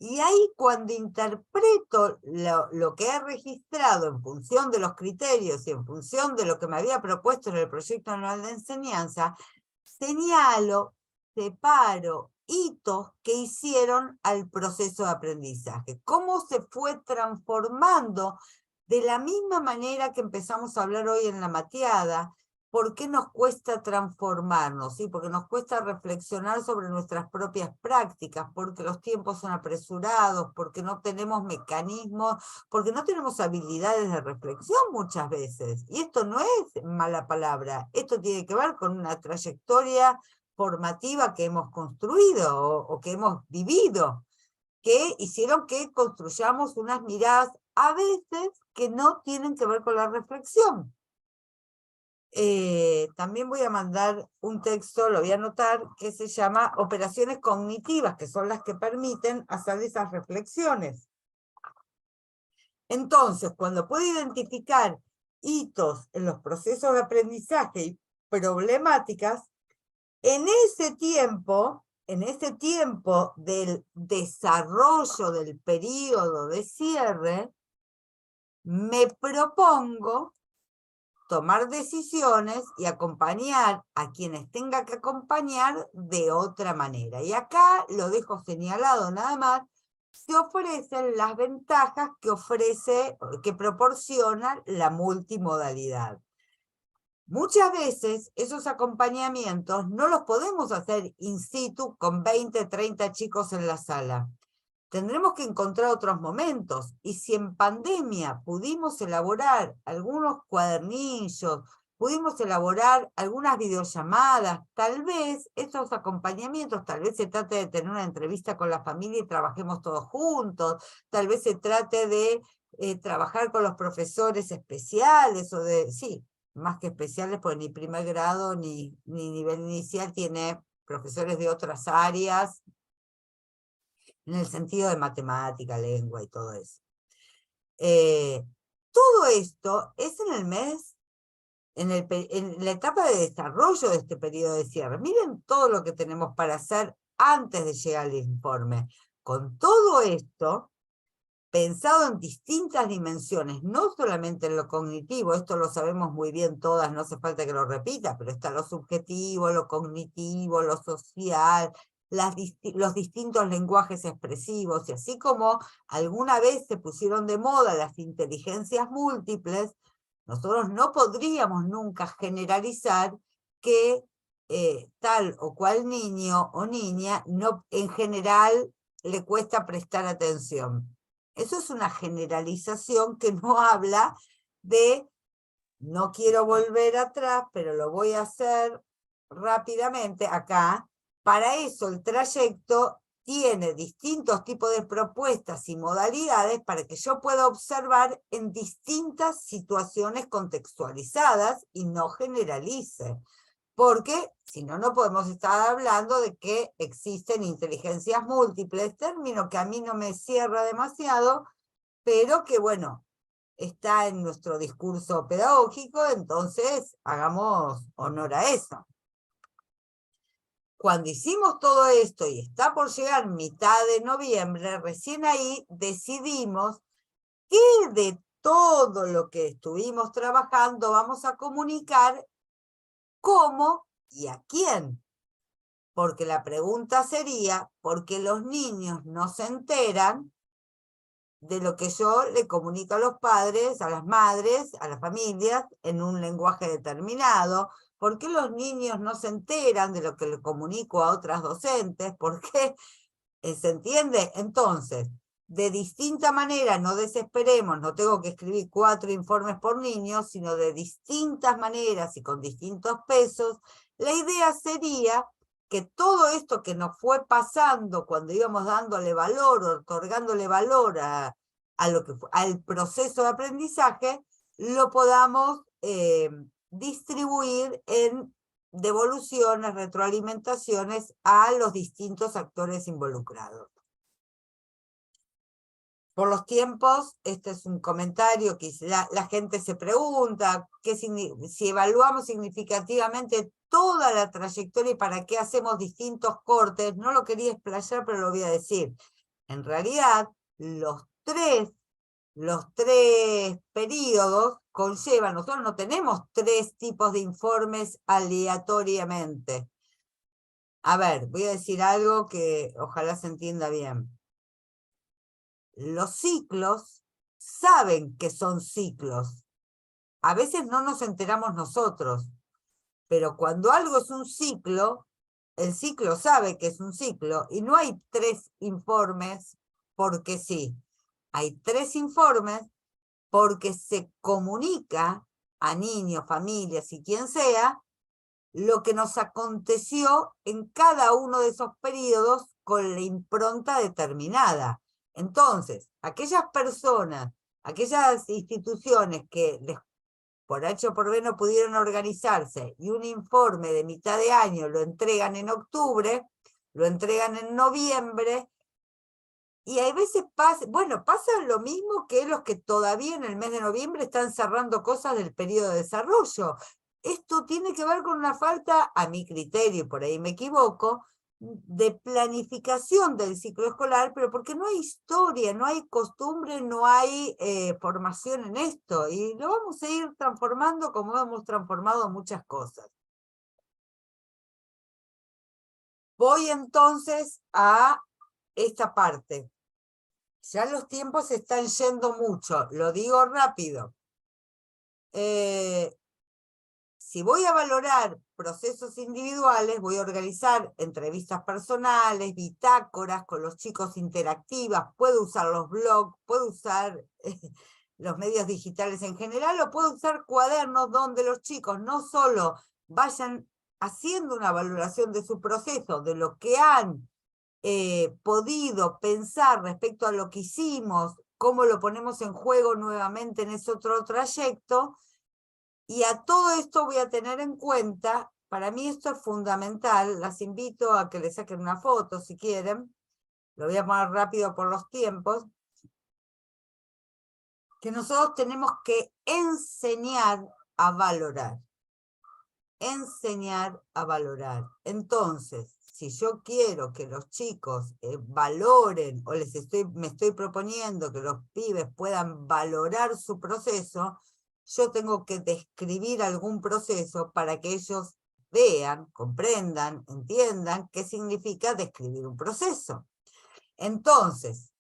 y ahí cuando interpreto lo que he registrado en función de los criterios y en función de lo que me había propuesto en el proyecto anual de enseñanza, señalo, separo hitos que hicieron al proceso de aprendizaje. Cómo se fue transformando de la misma manera que empezamos a hablar hoy en la mateada, ¿por qué nos cuesta transformarnos? ¿Sí? Porque nos cuesta reflexionar sobre nuestras propias prácticas, porque los tiempos son apresurados, porque no tenemos mecanismos, porque no tenemos habilidades de reflexión muchas veces. Y esto no es mala palabra, esto tiene que ver con una trayectoria formativa que hemos construido o que hemos vivido, que hicieron que construyamos unas miradas a veces que no tienen que ver con la reflexión. También voy a mandar un texto, lo voy a anotar, que se llama Operaciones Cognitivas, que son las que permiten hacer esas reflexiones. Entonces, cuando puedo identificar hitos en los procesos de aprendizaje y problemáticas, en ese tiempo del desarrollo del periodo de cierre, me propongo tomar decisiones y acompañar a quienes tenga que acompañar de otra manera. Y acá lo dejo señalado nada más, se ofrecen las ventajas que proporciona la multimodalidad. Muchas veces esos acompañamientos no los podemos hacer in situ con 20, 30 chicos en la sala. Tendremos que encontrar otros momentos, y si en pandemia pudimos elaborar algunos cuadernillos, pudimos elaborar algunas videollamadas, tal vez esos acompañamientos, tal vez se trate de tener una entrevista con la familia y trabajemos todos juntos, tal vez se trate de trabajar con los profesores especiales, o de, sí, más que especiales, porque ni primer grado ni nivel inicial tiene profesores de otras áreas, en el sentido de matemática, lengua y todo eso. Todo esto es en el mes, en la etapa de desarrollo de este periodo de cierre. Miren todo lo que tenemos para hacer antes de llegar al informe. Con todo esto, pensado en distintas dimensiones, no solamente en lo cognitivo, esto lo sabemos muy bien todas, no hace falta que lo repita, pero está lo subjetivo, lo cognitivo, lo social, los distintos lenguajes expresivos, y así como alguna vez se pusieron de moda las inteligencias múltiples, nosotros no podríamos nunca generalizar que tal o cual niño o niña no, en general le cuesta prestar atención. Eso es una generalización que no habla de, no quiero volver atrás, pero lo voy a hacer rápidamente acá. Para eso el trayecto tiene distintos tipos de propuestas y modalidades para que yo pueda observar en distintas situaciones contextualizadas y no generalice. Porque si no, no podemos estar hablando de que existen inteligencias múltiples, término que a mí no me cierra demasiado, pero que bueno, está en nuestro discurso pedagógico, entonces hagamos honor a eso. Cuando hicimos todo esto y está por llegar mitad de noviembre, recién ahí decidimos que de todo lo que estuvimos trabajando vamos a comunicar cómo y a quién. Porque la pregunta sería, ¿por qué los niños no se enteran de lo que yo le comunico a los padres, a las madres, a las familias, en un lenguaje determinado? ¿Por qué los niños no se enteran de lo que le comunico a otras docentes? ¿Por qué? ¿Se entiende? Entonces, de distinta manera, no desesperemos, no tengo que escribir 4 informes por niño, sino de distintas maneras y con distintos pesos. La idea sería que todo esto que nos fue pasando cuando íbamos dándole valor, otorgándole valor al proceso de aprendizaje, lo podamos distribuir en devoluciones, retroalimentaciones a los distintos actores involucrados. Por los tiempos, este es un comentario que la gente se pregunta, si evaluamos significativamente toda la trayectoria y para qué hacemos distintos cortes, no lo quería explayar, pero lo voy a decir. En realidad, los tres periodos conllevan, nosotros no tenemos 3 tipos de informes aleatoriamente. A ver, voy a decir algo que ojalá se entienda bien. Los ciclos saben que son ciclos. A veces no nos enteramos nosotros. Pero cuando algo es un ciclo, el ciclo sabe que es un ciclo, y no hay 3 informes porque sí. Hay 3 informes porque se comunica a niños, familias y quien sea, lo que nos aconteció en cada uno de esos periodos con la impronta determinada. Entonces, aquellas personas, aquellas instituciones que por H o por B no pudieron organizarse y un informe de mitad de año lo entregan en octubre, lo entregan en noviembre, y hay veces pasa lo mismo que los que todavía en el mes de noviembre están cerrando cosas del periodo de desarrollo. Esto tiene que ver con una falta, a mi criterio, y por ahí me equivoco, de planificación del ciclo escolar, pero porque no hay historia, no hay costumbre, no hay formación en esto, y lo vamos a ir transformando como hemos transformado muchas cosas. Voy entonces a esta parte. Ya los tiempos se están yendo mucho, lo digo rápido. Si voy a valorar procesos individuales, voy a organizar entrevistas personales, bitácoras con los chicos interactivas, puedo usar los blogs, puedo usar los medios digitales en general, o puedo usar cuadernos donde los chicos no solo vayan haciendo una valoración de su proceso, de lo que han podido pensar respecto a lo que hicimos, cómo lo ponemos en juego nuevamente en ese otro trayecto, y a todo esto voy a tener en cuenta, para mí esto es fundamental, las invito a que le saquen una foto si quieren, lo voy a poner rápido por los tiempos, que nosotros tenemos que enseñar a valorar. Enseñar a valorar. Entonces, si yo quiero que los chicos valoren, o me estoy proponiendo que los pibes puedan valorar su proceso, yo tengo que describir algún proceso para que ellos vean, comprendan, entiendan qué significa describir un proceso. Entonces,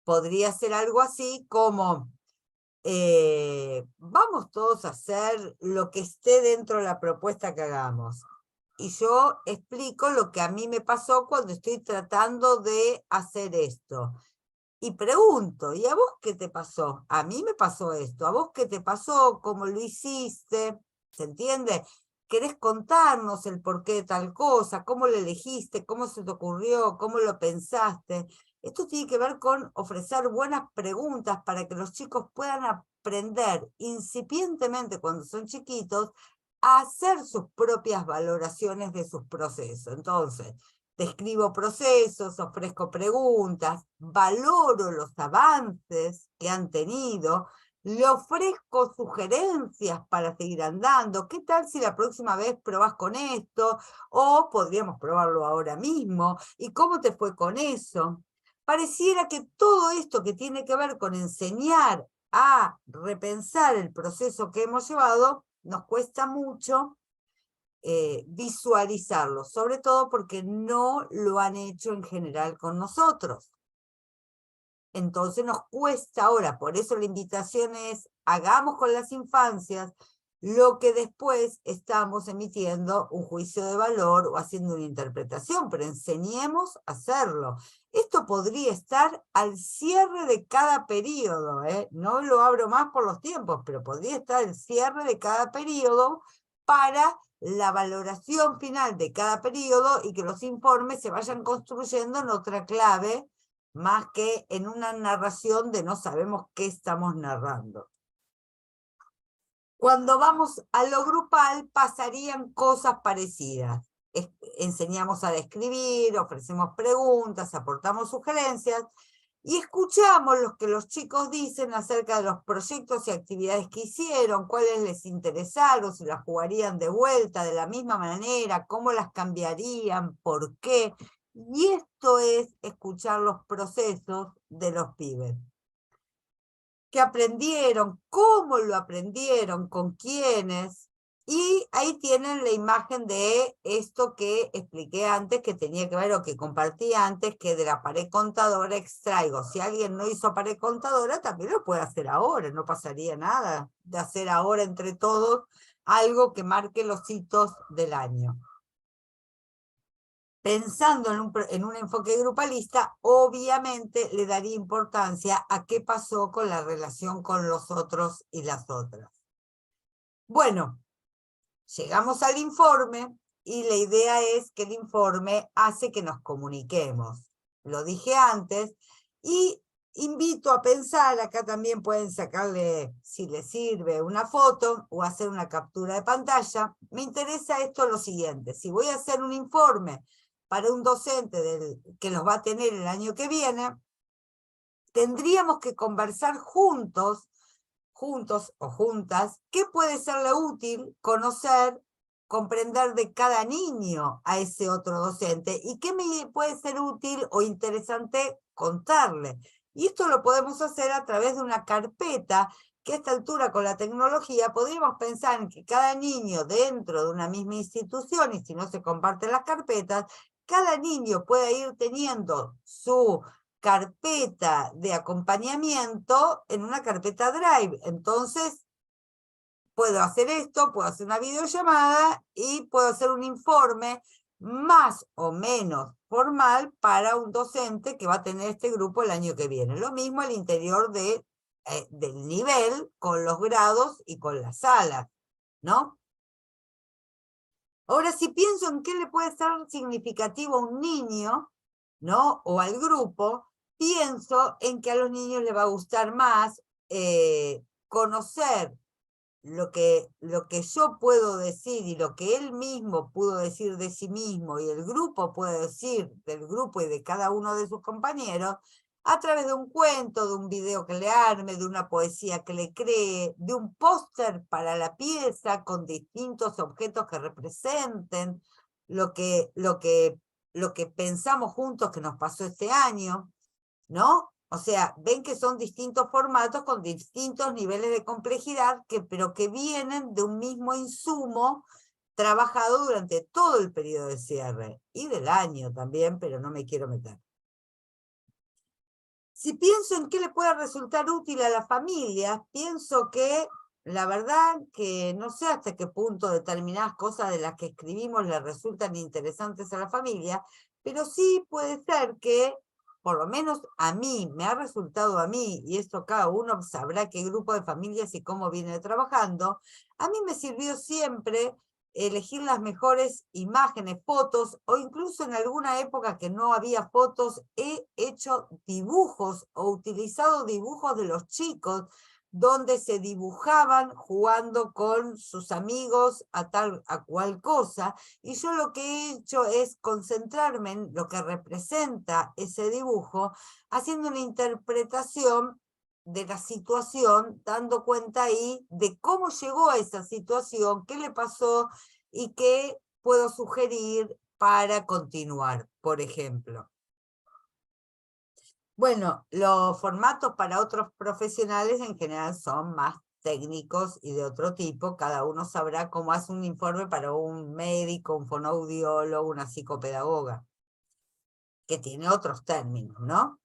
podría ser algo así como: vamos todos a hacer lo que esté dentro de la propuesta que hagamos. Y yo explico lo que a mí me pasó cuando estoy tratando de hacer esto. Y pregunto, ¿y a vos qué te pasó? A mí me pasó esto. ¿A vos qué te pasó? ¿Cómo lo hiciste? ¿Se entiende? ¿Querés contarnos el porqué de tal cosa? ¿Cómo lo elegiste? ¿Cómo se te ocurrió? ¿Cómo lo pensaste? Esto tiene que ver con ofrecer buenas preguntas para que los chicos puedan aprender incipientemente cuando son chiquitos a hacer sus propias valoraciones de sus procesos. Entonces, describo procesos, ofrezco preguntas, valoro los avances que han tenido, le ofrezco sugerencias para seguir andando. ¿Qué tal si la próxima vez probás con esto? O podríamos probarlo ahora mismo. ¿Y cómo te fue con eso? Pareciera que todo esto que tiene que ver con enseñar a repensar el proceso que hemos llevado, nos cuesta mucho visualizarlo, sobre todo porque no lo han hecho en general con nosotros. Entonces nos cuesta ahora, por eso la invitación es: hagamos con las infancias lo que después estamos emitiendo un juicio de valor o haciendo una interpretación, pero enseñemos a hacerlo. Esto podría estar al cierre de cada periodo, no lo abro más por los tiempos, pero podría estar al cierre de cada periodo para la valoración final de cada periodo y que los informes se vayan construyendo en otra clave, más que en una narración de no sabemos qué estamos narrando. Cuando vamos a lo grupal pasarían cosas parecidas. Enseñamos a describir, ofrecemos preguntas, aportamos sugerencias y escuchamos lo que los chicos dicen acerca de los proyectos y actividades que hicieron, cuáles les interesaron, si las jugarían de vuelta de la misma manera, cómo las cambiarían, por qué. Y esto es escuchar los procesos de los pibes. ¿Qué aprendieron? ¿Cómo lo aprendieron? ¿Con quiénes? Y ahí tienen la imagen de esto que expliqué antes, que tenía que ver, o que compartí antes, que de la pared contadora extraigo. Si alguien no hizo pared contadora, también lo puede hacer ahora, no pasaría nada de hacer ahora entre todos algo que marque los hitos del año. Pensando en un enfoque grupalista, obviamente le daría importancia a qué pasó con la relación con los otros y las otras. Bueno, llegamos al informe y la idea es que el informe hace que nos comuniquemos. Lo dije antes y invito a pensar, acá también pueden sacarle, si les sirve, una foto o hacer una captura de pantalla. Me interesa esto lo siguiente, si voy a hacer un informe para un docente que los va a tener el año que viene, tendríamos que conversar juntos o juntas, qué puede serle útil conocer, comprender de cada niño a ese otro docente y qué me puede ser útil o interesante contarle. Y esto lo podemos hacer a través de una carpeta que a esta altura con la tecnología podríamos pensar en que cada niño dentro de una misma institución, y si no se comparten las carpetas, cada niño pueda ir teniendo su carpeta de acompañamiento en una carpeta Drive. Entonces, puedo hacer esto, puedo hacer una videollamada y puedo hacer un informe más o menos formal para un docente que va a tener este grupo el año que viene. Lo mismo al interior del nivel, con los grados y con las salas, ¿no? Ahora, si pienso en qué le puede ser significativo a un niño, ¿no? O al grupo, pienso en que a los niños les va a gustar más conocer lo que yo puedo decir y lo que él mismo pudo decir de sí mismo y el grupo puede decir del grupo y de cada uno de sus compañeros a través de un cuento, de un video que le arme, de una poesía que le cree, de un póster para la pieza con distintos objetos que representen lo que pensamos juntos que nos pasó este año, ¿no? O sea, ven que son distintos formatos con distintos niveles de complejidad, pero que vienen de un mismo insumo trabajado durante todo el periodo de cierre y del año también, pero no me quiero meter. Si pienso en qué le puede resultar útil a la familia, pienso que la verdad que no sé hasta qué punto determinadas cosas de las que escribimos le resultan interesantes a la familia, pero sí puede ser que por lo menos a mí, me ha resultado a mí, y esto cada uno sabrá qué grupo de familias y cómo viene trabajando, a mí me sirvió siempre elegir las mejores imágenes, fotos, o incluso en alguna época que no había fotos, he hecho dibujos o utilizado dibujos de los chicos donde se dibujaban jugando con sus amigos a cual cosa, y yo lo que he hecho es concentrarme en lo que representa ese dibujo, haciendo una interpretación de la situación, dando cuenta ahí de cómo llegó a esa situación, qué le pasó y qué puedo sugerir para continuar, por ejemplo. Bueno, los formatos para otros profesionales en general son más técnicos y de otro tipo. Cada uno sabrá cómo hace un informe para un médico, un fonoaudiólogo, una psicopedagoga, que tiene otros términos, ¿no?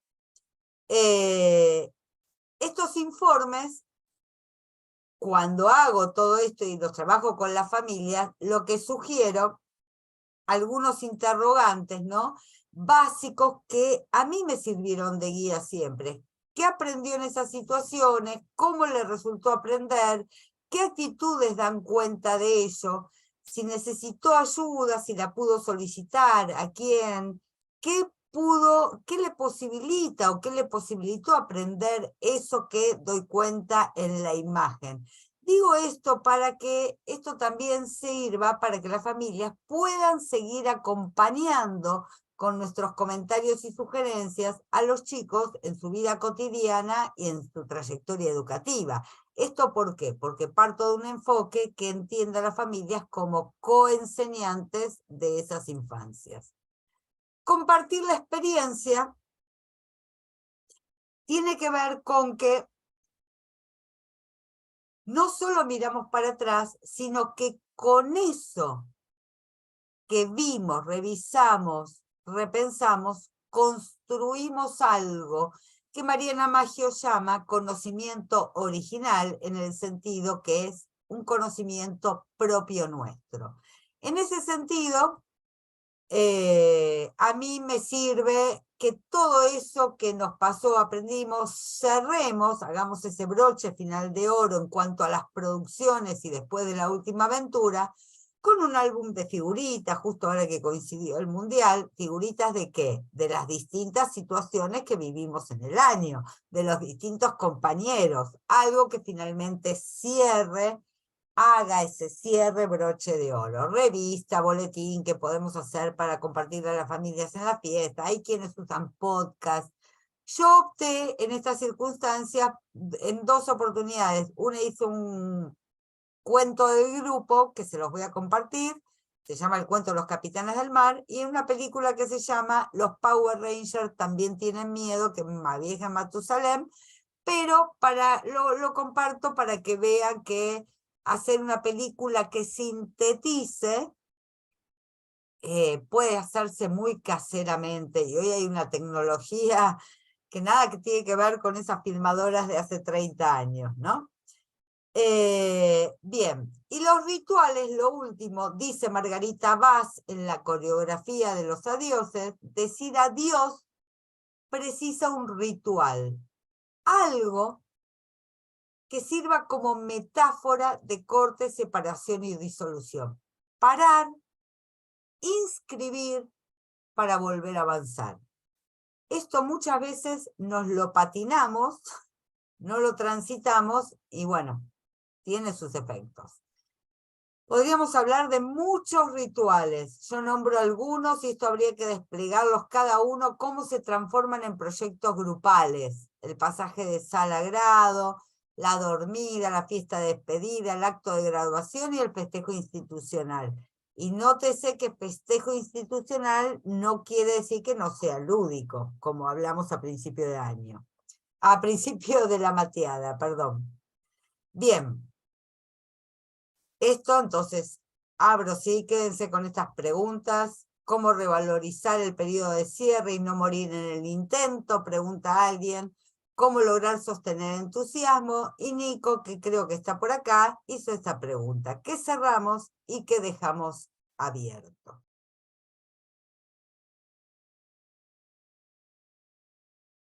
Estos informes, cuando hago todo esto y los trabajo con las familias, lo que sugiero, algunos interrogantes, ¿no? Básicos que a mí me sirvieron de guía siempre. ¿Qué aprendió en esas situaciones? ¿Cómo le resultó aprender? ¿Qué actitudes dan cuenta de ello? Si necesitó ayuda, si la pudo solicitar, ¿a quién? ¿Qué le posibilita o qué le posibilitó aprender eso que doy cuenta en la imagen? Digo esto para que esto también sirva para que las familias puedan seguir acompañando con nuestros comentarios y sugerencias a los chicos en su vida cotidiana y en su trayectoria educativa. ¿Esto por qué? Porque parto de un enfoque que entienda a las familias como coenseñantes de esas infancias. Compartir la experiencia tiene que ver con que no solo miramos para atrás, sino que con eso que vimos, revisamos, repensamos, construimos algo que Mariana Maggio llama conocimiento original, en el sentido que es un conocimiento propio nuestro. En ese sentido, a mí me sirve que todo eso que nos pasó, aprendimos, cerremos, hagamos ese broche final de oro en cuanto a las producciones y después de la última aventura, con un álbum de figuritas, justo ahora que coincidió el Mundial. ¿Figuritas de qué? De las distintas situaciones que vivimos en el año, de los distintos compañeros, algo que finalmente cierre, haga ese cierre broche de oro. Revista, boletín que podemos hacer para compartir a las familias en la fiesta. Hay quienes usan podcast. Yo opté en estas circunstancias en 2 oportunidades. Una, hice un cuento del grupo que se los voy a compartir. Se llama El cuento de los capitanes del mar. Y una película que se llama Los Power Rangers también tienen miedo, que me vieja en Matusalem. Pero lo comparto para que vean que hacer una película que sintetice puede hacerse muy caseramente, y hoy hay una tecnología que nada que tiene que ver con esas filmadoras de hace 30 años, ¿no? Bien, y los rituales, lo último, dice Margarita Vaz en la coreografía de los adioses, decir adiós precisa un ritual, algo que sirva como metáfora de corte, separación y disolución. Parar, inscribir para volver a avanzar. Esto muchas veces nos lo patinamos, no lo transitamos y bueno, tiene sus efectos. Podríamos hablar de muchos rituales. Yo nombro algunos y esto habría que desplegarlos cada uno, cómo se transforman en proyectos grupales. El pasaje de sal a grado, la dormida, la fiesta de despedida, el acto de graduación y el festejo institucional. Y nótese que festejo institucional no quiere decir que no sea lúdico, como hablamos a principio de año. A principio de la mateada, perdón. Bien. Esto, entonces, abro, sí, quédense con estas preguntas. ¿Cómo revalorizar el periodo de cierre y no morir en el intento? Pregunta alguien. ¿Cómo lograr sostener entusiasmo? Y Nico, que creo que está por acá, hizo esta pregunta. ¿Qué cerramos y qué dejamos abierto?